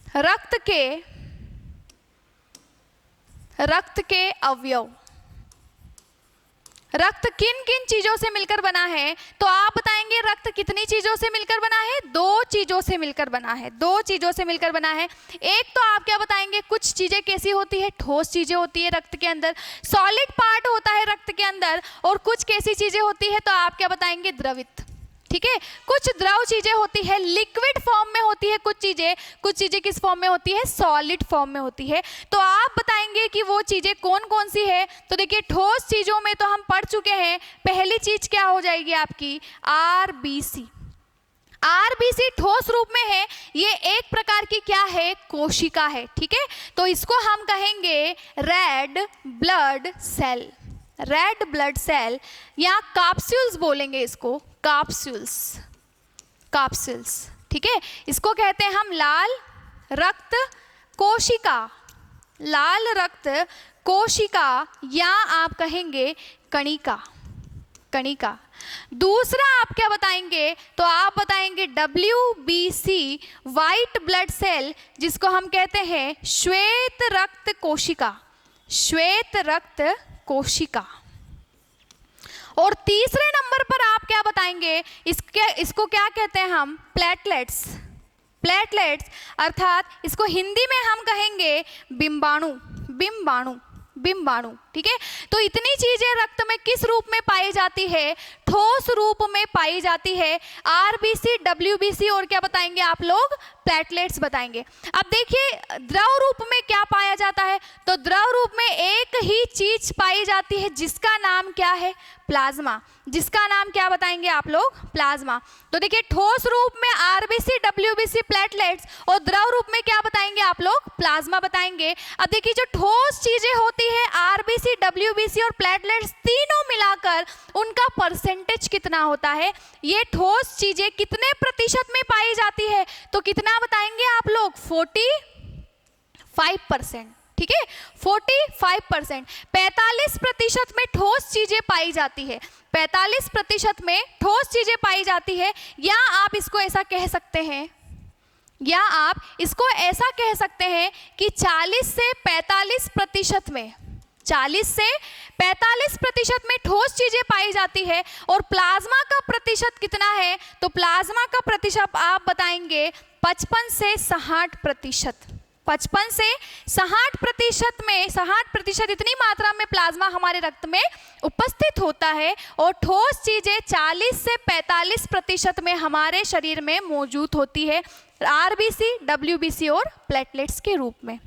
रक्त के अवयव, रक्त किन किन चीजों से मिलकर बना है? तो आप बताएंगे रक्त कितनी चीजों से मिलकर बना है? 2 चीजों से मिलकर बना है, 2 चीजों से मिलकर बना है। एक तो आप क्या बताएंगे, कुछ चीजें कैसी होती है? ठोस चीजें होती है रक्त के अंदर, सॉलिड पार्ट होता है रक्त के अंदर। और कुछ कैसी चीजें होती है? तो आप क्या बताएंगे? द्रवित। ठीक है, कुछ द्रव चीजें होती है, लिक्विड फॉर्म में होती है कुछ चीजें किस फॉर्म में होती है? सॉलिड फॉर्म में होती है। तो आप बताएंगे कि वो चीजें कौन कौन सी है? तो देखिए ठोस चीजों में तो हम पढ़ चुके हैं। पहली चीज क्या हो जाएगी आपकी? आरबीसी। आरबीसी ठोस रूप में है, ये एक प्रकार की क्या है? कोशिका है। ठीक है, तो इसको हम कहेंगे red blood cell, red blood cell या काप्स्यूल्स बोलेंगे इसको, काप्स्यूल्स, काप्स्यूल्स। ठीक है, इसको कहते हैं हम लाल रक्त कोशिका, लाल रक्त कोशिका, या आप कहेंगे कणिका, कणिका। दूसरा आप क्या बताएंगे? तो आप बताएंगे WBC व्हाइट ब्लड सेल, जिसको हम कहते हैं श्वेत रक्त कोशिका, श्वेत रक्त कोशिका। और तीसरे नंबर पर आप क्या बताएंगे? इसको क्या कहते हैं हम? प्लेटलेट्स, प्लेटलेट्स, अर्थात इसको हिंदी में हम कहेंगे बिंबाणु, बिंबाणु, बिंबाणु। ठीक है, तो इतनी चीजें रक्त में किस रूप में पाई जाती है? ठोस रूप में पाई जाती है, आरबीसी, डब्ल्यूबीसी और क्या बताएंगे आप लोग, प्लेटलेट्स बताएंगे। अब देखिए द्रव रूप में क्या पाया जाता है, तो द्रव रूप में एक ही चीज पाई जाती है जिसका नाम क्या है, प्लाज्मा, जिसका नाम क्या बताएंगे आप लोग, प्लाज्मा। तो देखिए ठोस रूप में आरबीसी, डब्ल्यूबीसी, प्लेटलेट्स और द्रव रूप में क्या बताएंगे आप लोग, प्लाज्मा बताएंगे। अब देखिए जो ठोस चीजें होती है आरबीसी, डब्ल्यूबीसी और प्लेटलेट्स तीनों मिलाकर उनका परसेंटेज कितना होता है, ये ठोस चीजें कितने प्रतिशत में पाई जाती है, तो कितना बताएंगे आप लोग, 45%, ठीक है, 45%। 45% में ठोस चीजें पाई जाती है, 45% में ठोस चीजें पाई जाती है, या आप इसको ऐसा कह सकते हैं, या आप इसको ऐसा कह सकते हैं कि 40 से 45% में, 40 से 45% में ठोस चीजें पाई जाती है। और प्लाज्मा का प्रतिशत कितना है, तो प्लाज्मा का प्रतिशत आप बताएंगे 55 से 60%। 55 से 60% में, 60% इतनी मात्रा में प्लाज्मा हमारे रक्त में उपस्थित होता है, और ठोस चीजें 40 से 45% में हमारे शरीर में मौजूद होती है, आरबीसी, डब्ल्यूबीसी और प्लेटलेट्स के रूप में,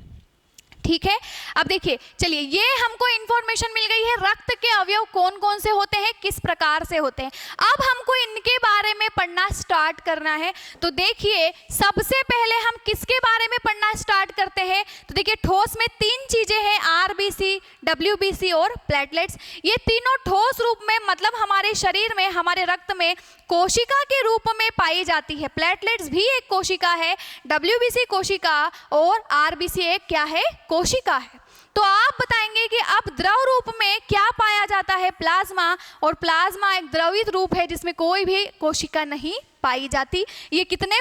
ठीक है। अब देखिए चलिए, ये हमको इंफॉर्मेशन मिल गई है रक्त के अवयव कौन कौन से होते हैं, किस प्रकार से होते हैं। अब हमको इनके बारे में पढ़ना स्टार्ट करना है। तो देखिए सबसे पहले हम किसके बारे में पढ़ना स्टार्ट करते हैं, तो देखिए ठोस में 3 चीजें हैं, आरबीसी, डब्ल्यूबीसी और प्लेटलेट्स। ये तीनों ठोस रूप में, मतलब हमारे शरीर में, हमारे रक्त में कोशिका के रूप में पाई जाती है। प्लेटलेट्स भी एक कोशिका है, डब्ल्यूबीसी कोशिका और आरबीसी एक क्या है, कोशिका है। तो आप बताएंगे कि अब द्रव रूप में क्या पाया जाता है, प्लाज्मा, और प्लाज्मा एक द्रवित रूप है जिसमें कोई भी कोशिका नहीं पाई जाती। ये कितने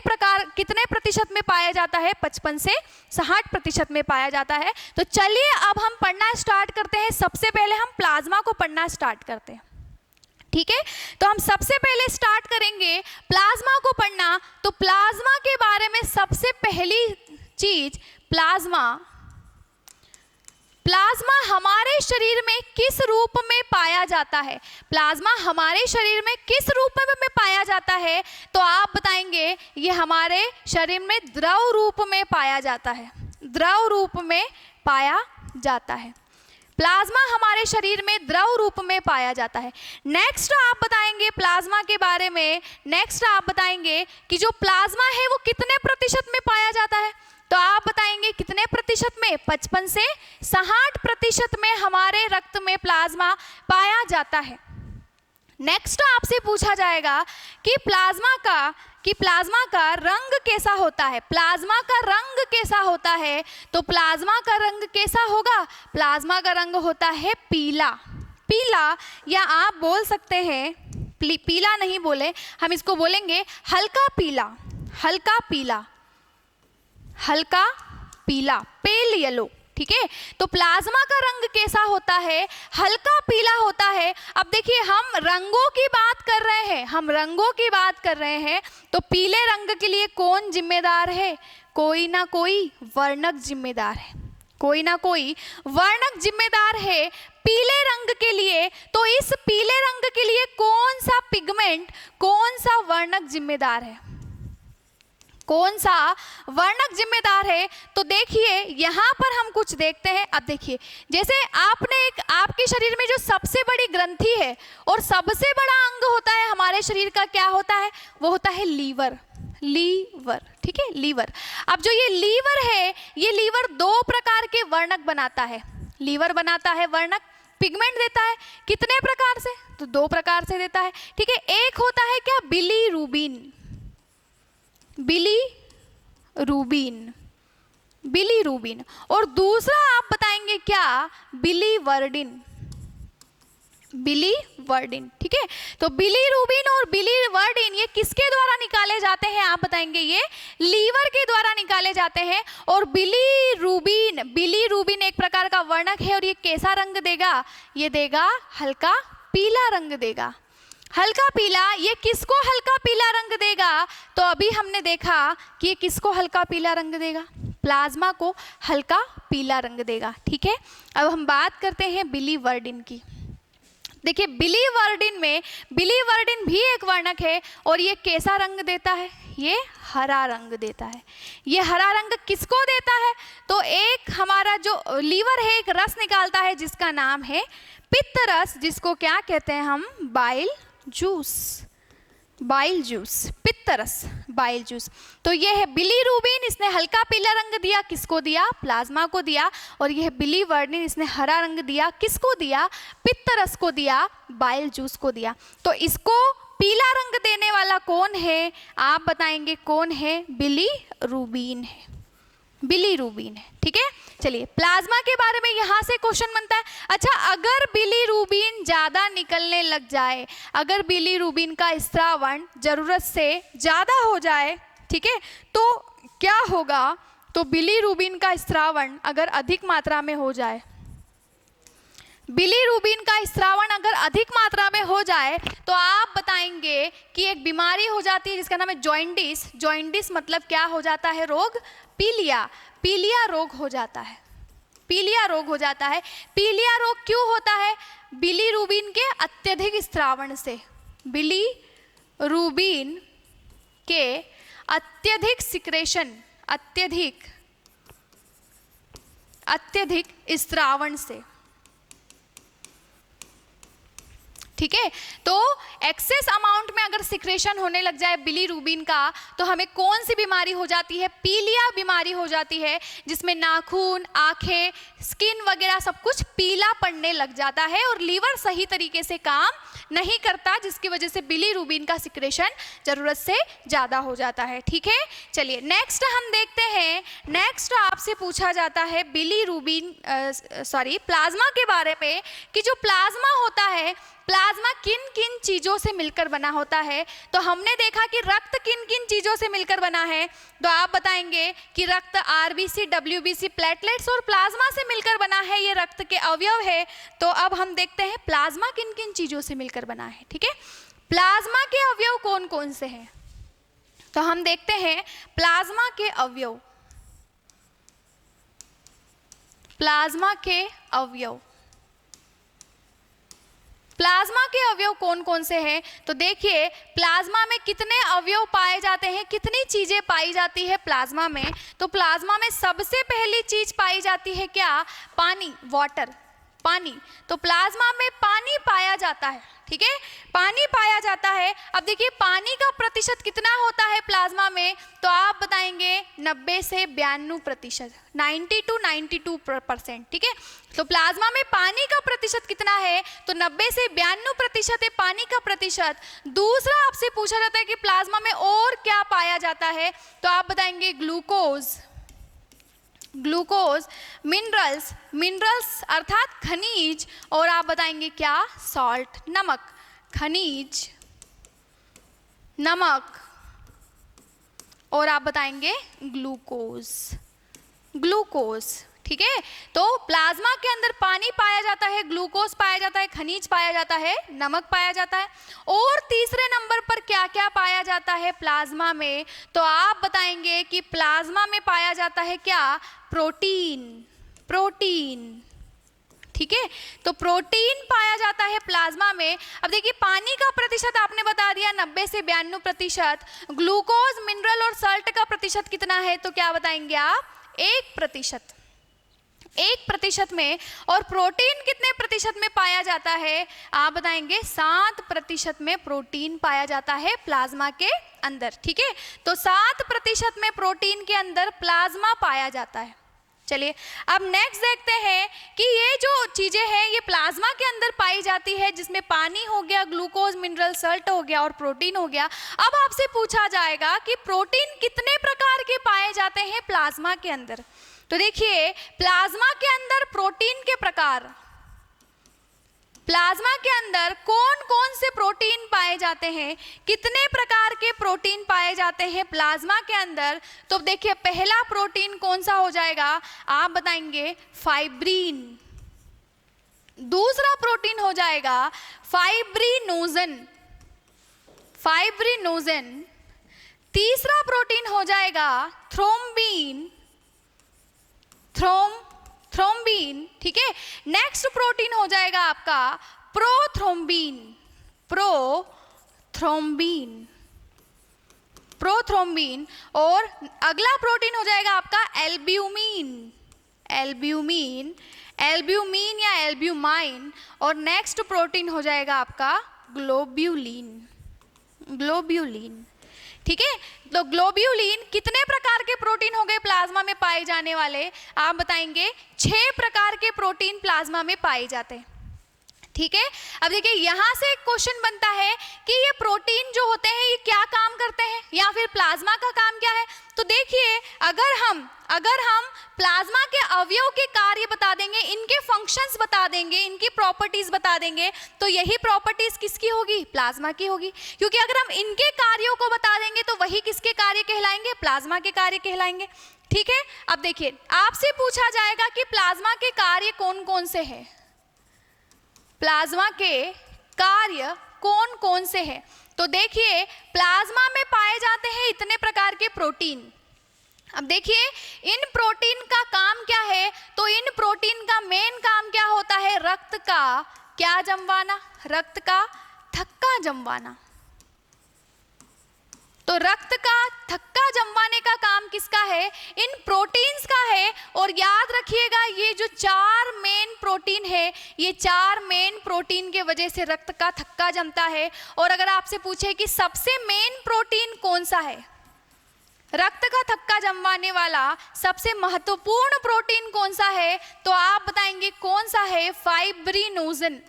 प्रतिशत में पाया जाता है, 55 से 60% में पाया जाता है। तो चलिए अब हम पढ़ना स्टार्ट करते हैं। सबसे पहले हम प्लाज्मा को पढ़ना स्टार्ट करते हैं, ठीक है। तो हम सबसे पहले स्टार्ट करेंगे प्लाज्मा को पढ़ना। तो प्लाज्मा के बारे में सबसे पहली चीज, प्लाज्मा हमारे शरीर में किस रूप में पाया जाता है, प्लाज्मा हमारे शरीर में किस रूप में पाया जाता है, तो आप बताएंगे ये हमारे शरीर में द्रव रूप में पाया जाता है, द्रव रूप में पाया जाता है। प्लाज्मा हमारे शरीर में द्रव रूप में पाया जाता है। नेक्स्ट आप बताएंगे प्लाज्मा के बारे में, नेक्स्ट आप बताएंगे कि जो प्लाज्मा है वो कितने प्रतिशत में पाया जाता है, तो आप बताएंगे कितने प्रतिशत में, 55 से 60% में हमारे रक्त में प्लाज्मा पाया जाता है। नेक्स्ट आपसे पूछा जाएगा कि प्लाज्मा का रंग कैसा होता है, प्लाज्मा का रंग कैसा होता है, तो प्लाज्मा का रंग कैसा होगा, प्लाज्मा का रंग होता है पीला, पीला, या आप बोल सकते हैं, पीला नहीं बोले, हम इसको बोलेंगे हल्का पीला, हल्का पीला, हल्का पीला, पेल येलो, ठीक है। तो प्लाज्मा का रंग कैसा होता है, हल्का पीला होता है। अब देखिए हम रंगों की बात कर रहे हैं, हम रंगों की बात कर रहे हैं, तो पीले रंग के लिए कौन जिम्मेदार है, कोई ना कोई वर्णक जिम्मेदार है, कोई ना कोई वर्णक जिम्मेदार है पीले रंग के लिए। तो इस पीले रंग के लिए कौन सा पिगमेंट, कौन सा वर्णक जिम्मेदार है, कौन सा वर्णक जिम्मेदार है, तो देखिए यहाँ पर हम कुछ देखते हैं। अब देखिए जैसे आपके शरीर में जो सबसे बड़ी ग्रंथि है और सबसे बड़ा अंग होता है हमारे शरीर का, क्या होता है, वो होता है लीवर, लीवर, ठीक है, लीवर। अब जो ये लीवर है, ये लीवर 2 प्रकार के वर्णक बनाता है, लीवर बनाता है वर्णक, पिगमेंट देता है, कितने प्रकार से, तो 2 प्रकार से देता है, ठीक है। एक होता है क्या, बिलीरुबिन, बिलीरुबिन, बिलीरुबिन, और दूसरा आप बताएंगे क्या, बिलीवर्डिन, बिलीवर्डिन, ठीक है। तो बिलीरुबिन और बिलीवर्डिन ये किसके द्वारा निकाले जाते हैं, आप बताएंगे ये लीवर के द्वारा निकाले जाते हैं। और बिलीरुबिन, बिलीरुबिन एक प्रकार का वर्णक है और ये कैसा रंग देगा, ये देगा हल्का पीला रंग देगा, हल्का पीला। ये किसको हल्का पीला रंग देगा, तो अभी हमने देखा कि ये किसको हल्का पीला रंग देगा, प्लाज्मा को हल्का पीला रंग देगा, ठीक है। अब हम बात करते हैं बिलीवर्डिन की। देखिए बिलीवर्डिन भी एक वर्णक है और ये कैसा रंग देता है, ये हरा रंग देता है। ये हरा रंग किसको देता है, तो एक हमारा जो लीवर है एक रस निकालता है जिसका नाम है पित्त रस, जिसको क्या कहते हैं हम, बाइल जूस, पित्त रस, बाइल जूस। तो ये है बिलीरुबिन, इसने हल्का पीला रंग दिया, किसको दिया, प्लाज्मा को दिया। और यह बिलीवर्डिन, इसने हरा रंग दिया, किसको दिया, पित्त रस को दिया, बाइल जूस को दिया। तो इसको पीला रंग देने वाला कौन है, आप बताएंगे कौन है, बिलीरुबिन है, बिलीरुबिन है। ठीक है, चलिए प्लाज्मा के बारे में यहाँ से क्वेश्चन बनता है। अच्छा, अगर बिलीरुबिन ज़्यादा निकलने लग जाए, अगर बिलीरुबिन का स्रावण जरूरत से ज़्यादा हो जाए, ठीक है, तो क्या होगा, तो बिलीरुबिन का स्रावण अगर अधिक मात्रा में हो जाए, बिलीरुबिन का स्रावण अगर अधिक मात्रा में हो जाए तो आप बताएंगे कि एक बीमारी हो जाती है जिसका नाम है जॉइंडिस। जॉइंडिस मतलब क्या हो जाता है, रोग, पीलिया रोग हो जाता है, पीलिया रोग हो जाता है। पीलिया रोग क्यों होता है, बिलीरुबिन के अत्यधिक स्रावण से, बिलीरुबिन के अत्यधिक सिक्रेशन, अत्यधिक स्रावण से। ठीक है, तो एक्सेस अमाउंट में अगर सिक्रेशन होने लग जाए बिलीरुबिन का तो हमें कौन सी बीमारी हो जाती है, पीलिया बीमारी हो जाती है, जिसमें नाखून, आंखें, स्किन वगैरह सब कुछ पीला पड़ने लग जाता है और लीवर सही तरीके से काम नहीं करता, जिसकी वजह से बिलीरुबिन का सिक्रेशन जरूरत से ज़्यादा हो जाता है। ठीक है, चलिए नेक्स्ट हम देखते हैं। नेक्स्ट आपसे पूछा जाता है बिलीरुबिन प्लाज्मा के बारे में, कि जो प्लाज्मा होता है, प्लाज्मा किन किन चीज़ों से मिलकर बना होता है। तो हमने देखा कि रक्त किन किन चीज़ों से मिलकर बना है, तो आप बताएंगे कि रक्त आरबीसी, डब्ल्यूबीसी, प्लेटलेट्स और प्लाज्मा से मिलकर बना है, ये रक्त के अवयव है। तो अब हम देखते हैं प्लाज्मा किन किन चीज़ों से मिलकर बना है। ठीक है, प्लाज्मा के अवयव कौन कौन से हैं, तो हम देखते हैं प्लाज्मा के अवयव, प्लाज्मा के अवयव, प्लाज्मा के अवयव कौन कौन से हैं। तो देखिए प्लाज्मा में कितने अवयव पाए जाते हैं, कितनी चीजें पाई जाती है प्लाज्मा में। तो प्लाज्मा में सबसे पहली चीज पाई जाती है क्या, पानी, वाटर, पानी। तो प्लाज्मा में पानी पाया जाता है। ठीक है, पानी पाया जाता है। अब देखिए पानी का प्रतिशत कितना होता है प्लाज्मा में, तो आप बताएंगे 90 से 92%, 90 to 92%। ठीक है, तो प्लाज्मा में पानी का प्रतिशत कितना है, तो 90 से 92% है पानी का प्रतिशत। दूसरा आपसे पूछा जाता है कि प्लाज्मा में और क्या पाया जाता है, तो आप बताएंगे ग्लूकोज, मिनरल्स, अर्थात खनिज, और आप बताएंगे क्या, सॉल्ट, नमक, खनिज, नमक, और आप बताएंगे ग्लूकोज। ठीक है, तो प्लाज्मा के अंदर पानी पाया जाता है, ग्लूकोज पाया जाता है, खनिज पाया जाता है, नमक पाया जाता है। और तीसरे नंबर पर क्या क्या पाया जाता है प्लाज्मा में, तो आप बताएंगे कि प्लाज्मा में पाया जाता है क्या, प्रोटीन। ठीक है, तो प्रोटीन पाया जाता है प्लाज्मा में। अब देखिए पानी का प्रतिशत आपने बता दिया 90 से 92%, ग्लूकोज, मिनरल और सॉल्ट का प्रतिशत कितना है, तो क्या बताएंगे आप, 1% में। और प्रोटीन कितने प्रतिशत में पाया जाता है, आप बताएंगे 7% में प्रोटीन पाया जाता है प्लाज्मा के अंदर। ठीक है, तो 7% में प्रोटीन के अंदर प्लाज्मा पाया जाता है। चलिए अब नेक्स्ट देखते हैं कि ये जो चीजें हैं ये प्लाज्मा के अंदर पाई जाती है, जिसमें पानी हो गया, ग्लूकोज, मिनरल, सॉल्ट हो गया और प्रोटीन हो गया। अब आपसे पूछा जाएगा कि प्रोटीन कितने प्रकार के पाए जाते हैं प्लाज्मा के अंदर। तो देखिए प्लाज्मा के अंदर प्रोटीन के प्रकार, प्लाज्मा के अंदर कौन कौन से प्रोटीन पाए जाते हैं, कितने प्रकार के प्रोटीन पाए जाते हैं प्लाज्मा के अंदर। तो देखिए पहला प्रोटीन कौन सा हो जाएगा, आप बताएंगे फाइब्रिन। दूसरा प्रोटीन हो जाएगा फाइब्रिनोजन। तीसरा प्रोटीन हो जाएगा थ्रोम्बिन। ठीक है, नेक्स्ट प्रोटीन हो जाएगा आपका प्रोथ्रोम्बिन, प्रोथ्रोम्बिन। और अगला प्रोटीन हो जाएगा आपका एल्ब्यूमिन, एल्ब्यूमिन या एल्ब्यूमाइन। और नेक्स्ट प्रोटीन हो जाएगा आपका ग्लोब्यूलिन। ठीक है, तो ग्लोब्यूलिन कितने प्रकार के प्रोटीन हो गए प्लाज्मा में पाए जाने वाले? आप बताएंगे 6 प्रकार के प्रोटीन प्लाज्मा में पाए जाते हैं। ठीक है, अब देखिए यहां से एक क्वेश्चन बनता है कि ये प्रोटीन जो होते हैं ये क्या काम करते हैं, या फिर प्लाज्मा का काम क्या है? तो देखिए अगर हम प्लाज्मा के अवयव के कार्य बता देंगे, इनके फंक्शंस बता देंगे, इनकी प्रॉपर्टीज बता देंगे, तो यही प्रॉपर्टीज किसकी होगी? प्लाज्मा की होगी। क्योंकि अगर हम इनके कार्यों को बता देंगे तो वही किसके कार्य कहलाएंगे? प्लाज्मा के कार्य कहलाएंगे। ठीक है, अब देखिए आपसे पूछा जाएगा कि प्लाज्मा के कार्य कौन कौन से हैं, प्लाज्मा के कार्य कौन कौन से हैं? तो देखिए प्लाज्मा में पाए जाते हैं इतने प्रकार के प्रोटीन। अब देखिए इन प्रोटीन का काम क्या है? तो इन प्रोटीन का मेन काम क्या होता है? रक्त का क्या जमवाना, रक्त का थक्का जमवाना। तो रक्त का थक्का जमवाने का काम किसका है? इन प्रोटीन्स का है। और याद रखिएगा ये जो 4 मेन प्रोटीन है, ये 4 मेन प्रोटीन के वजह से रक्त का थक्का जमता है। और अगर आपसे पूछे कि सबसे मेन प्रोटीन कौन सा है, रक्त का थक्का जमवाने वाला सबसे महत्वपूर्ण प्रोटीन कौन सा है, तो आप बताएंगे कौन सा है? Fibrinogen,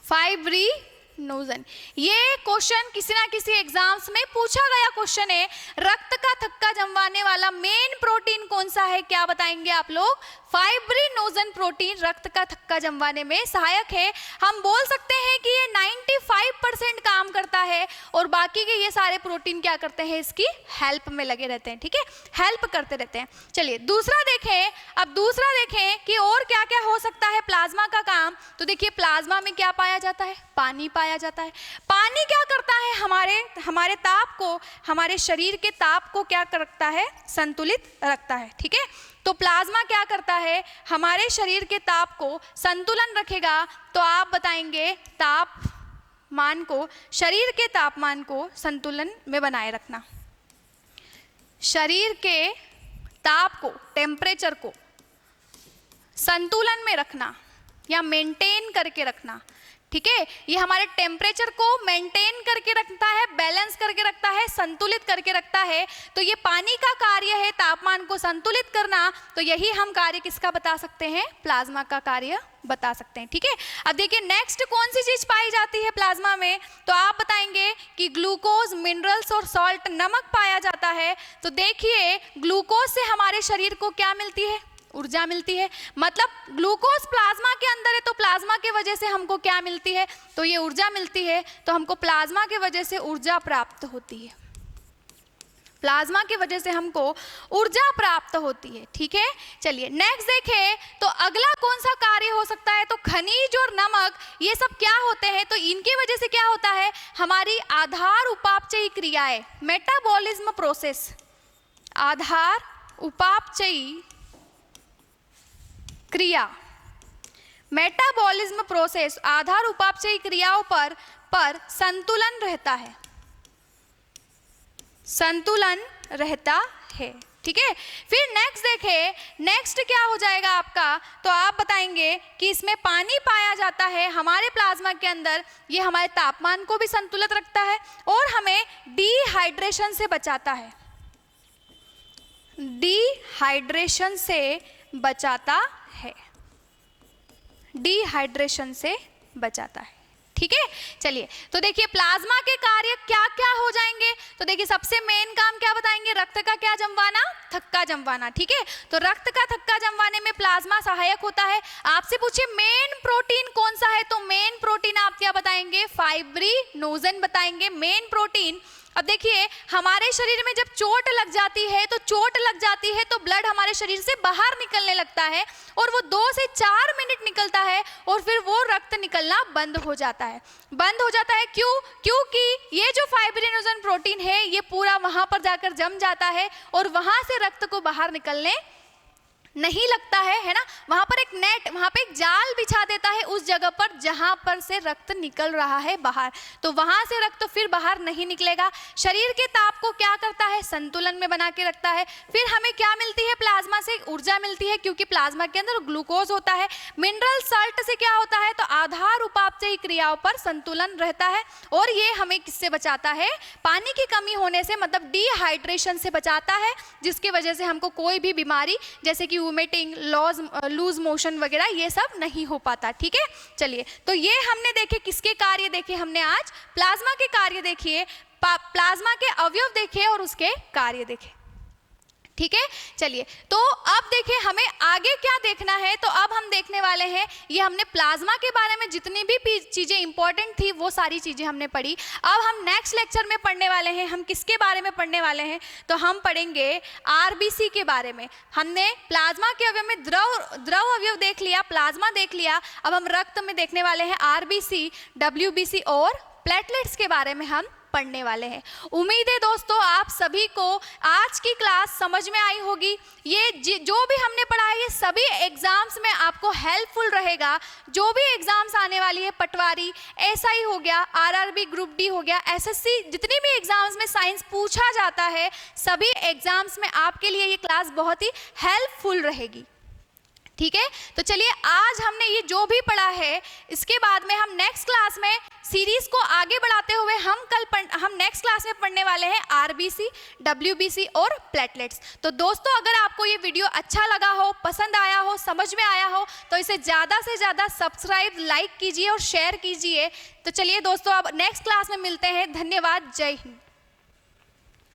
fibrinogen. ये क्वेश्चन किसी ना किसी एग्जाम्स में पूछा गया क्वेश्चन है। रक्त का थक्का जमवाने वाला मेन प्रोटीन कौन सा है? क्या बताएंगे आप लोग? फाइब्रिनोजन प्रोटीन रक्त का थक्का जमवाने में सहायक है। हम बोल सकते हैं कि ये 95% काम करता है और बाकी के ये सारे प्रोटीन क्या करते हैं? इसकी हेल्प में लगे रहते हैं। ठीक है, हेल्प करते रहते हैं। चलिए दूसरा देखें, अब दूसरा देखें कि और क्या क्या हो सकता है प्लाज्मा का काम। तो देखिए प्लाज्मा में क्या पाया जाता है? पानी पाया जाता है। पानी क्या करता है? हमारे ताप को, हमारे शरीर के ताप को क्या रखता है? संतुलित रखता है। ठीक है, तो प्लाज्मा क्या करता है? हमारे शरीर के ताप को संतुलन रखेगा। तो आप बताएंगे तापमान को, शरीर के तापमान को संतुलन में बनाए रखना, शरीर के ताप को, टेम्परेचर को संतुलन में रखना या मेंटेन करके रखना। ठीक है, ये हमारे टेम्परेचर को मेंटेन करके रखता है, बैलेंस करके रखता है, संतुलित करके रखता है। तो ये पानी का कार्य है तापमान को संतुलित करना। तो यही हम कार्य किसका बता सकते हैं? प्लाज्मा का कार्य बता सकते हैं। ठीक है, अब देखिए नेक्स्ट कौन सी चीज पाई जाती है प्लाज्मा में? तो आप बताएंगे कि ग्लूकोज, मिनरल्स और सॉल्ट, नमक पाया जाता है। तो देखिए ग्लूकोज से हमारे शरीर को क्या मिलती है? ऊर्जा मिलती है। मतलब ग्लूकोज प्लाज्मा के अंदर है तो प्लाज्मा के वजह से हमको क्या मिलती है? तो ये ऊर्जा मिलती है। तो हमको प्लाज्मा के वजह से ऊर्जा प्राप्त होती है, प्लाज्मा की वजह से हमको ऊर्जा प्राप्त होती है। ठीक है, चलिए नेक्स्ट देखें तो अगला कौन सा कार्य हो सकता है? तो खनिज और नमक ये सब क्या होते हैं? तो इनकी वजह से क्या होता है? हमारी आधार उपापचयी क्रियाएं, मेटाबॉलिज्म प्रोसेस, आधार उपापचयी क्रिया, मेटाबॉलिज्म प्रोसेस, आधार उपापचयी क्रियाओं पर संतुलन रहता है, संतुलन रहता है। ठीक है, फिर नेक्स्ट देखें, नेक्स्ट क्या हो जाएगा आपका? तो आप बताएंगे कि इसमें पानी पाया जाता है हमारे प्लाज्मा के अंदर। ये हमारे तापमान को भी संतुलित रखता है और हमें डिहाइड्रेशन से बचाता है, डिहाइड्रेशन से बचाता है, डिहाइड्रेशन से बचाता है। ठीक है, चलिए तो देखिए प्लाज्मा के कार्य क्या क्या हो जाएंगे? तो देखिए सबसे मेन काम क्या बताएंगे? रक्त का क्या जमवाना? थक्का जमवाना। ठीक है, तो रक्त का थक्का जमवाने में प्लाज्मा सहायक होता है। आपसे पूछे मेन प्रोटीन कौन सा है? तो मेन प्रोटीन आप क्या बताएंगे? फाइब्रिनोजन बताएंगे, मेन प्रोटीन। अब देखिए हमारे शरीर में जब चोट लग जाती है तो ब्लड हमारे शरीर से बाहर निकलने लगता है और वो 2 से 4 मिनट निकलता है और फिर वो रक्त निकलना बंद हो जाता है। क्यों? क्योंकि ये जो फाइब्रिनोजन प्रोटीन है ये पूरा वहां पर जाकर जम जाता है और वहां से रक्त को बाहर निकलने नहीं लगता है ना, वहां पर एक नेट, वहां पे एक जाल बिछा देता है उस जगह पर जहां पर से रक्त निकल रहा है बाहर, तो वहां से रक्त फिर बाहर नहीं निकलेगा। शरीर के ताप को क्या करता है, संतुलन में बना के रखता है। फिर हमें क्या मिलती है, प्लाज्मा से ऊर्जा मिलती है, क्योंकि प्लाज्मा के अंदर ग्लूकोज होता है। मिनरल साल्ट से क्या होता है, तो आधार उपापचयी क्रियाओं पर संतुलन रहता है, और ये हमें किससे बचाता है, पानी की कमी होने से, मतलब डिहाइड्रेशन से बचाता है, जिसकी वजह से हमको कोई भी बीमारी जैसे कि वोमिटिंग, लूज मोशन वगैरह ये सब नहीं हो पाता। ठीक है, चलिए, तो ये हमने देखे किसके कार्य देखे, हमने आज प्लाज्मा के कार्य देखिए, प्लाज्मा के अवयव देखे और उसके कार्य देखे। ठीक है, चलिए, तो अब देखिए हमें आगे क्या देखना है, तो अब हम देखने वाले हैं, ये हमने प्लाज्मा के बारे में जितनी भी चीज़ें इंपॉर्टेंट थी वो सारी चीज़ें हमने पढ़ी। अब हम नेक्स्ट लेक्चर में पढ़ने वाले हैं, हम किसके बारे में पढ़ने वाले हैं, तो हम पढ़ेंगे आरबीसी के बारे में। हमने प्लाज्मा के अवयव में द्रव अवयव देख लिया, प्लाज्मा देख लिया, अब हम रक्त में देखने वाले हैं आरबीसी, डब्ल्यूबीसी और प्लेटलेट्स के बारे में हम पढ़ने वाले हैं। उम्मीद है दोस्तों आप सभी को आज की क्लास समझ में आई होगी। ये जो भी हमने पढ़ा है ये सभी एग्जाम्स में आपको हेल्पफुल रहेगा। जो भी एग्जाम्स आने वाली है, पटवारी, एसआई हो गया, आरआरबी ग्रुप डी हो गया, एसएससी, जितनी भी एग्जाम्स में साइंस पूछा जाता है, सभी एग्जाम्स में आपके लिए ये क्लास बहुत ही हेल्पफुल रहेगी। ठीक है, तो चलिए आज हमने ये जो भी पढ़ा है, इसके बाद में हम नेक्स्ट क्लास में सीरीज को आगे बढ़ाते हुए हम नेक्स्ट क्लास में पढ़ने वाले हैं आरबीसी, डब्ल्यूबीसी और प्लेटलेट्स। तो दोस्तों अगर आपको ये वीडियो अच्छा लगा हो, पसंद आया हो, समझ में आया हो, तो इसे ज़्यादा से ज़्यादा सब्सक्राइब, लाइक कीजिए और शेयर कीजिए। तो चलिए दोस्तों अब नेक्स्ट क्लास में मिलते हैं। धन्यवाद, जय हिंद।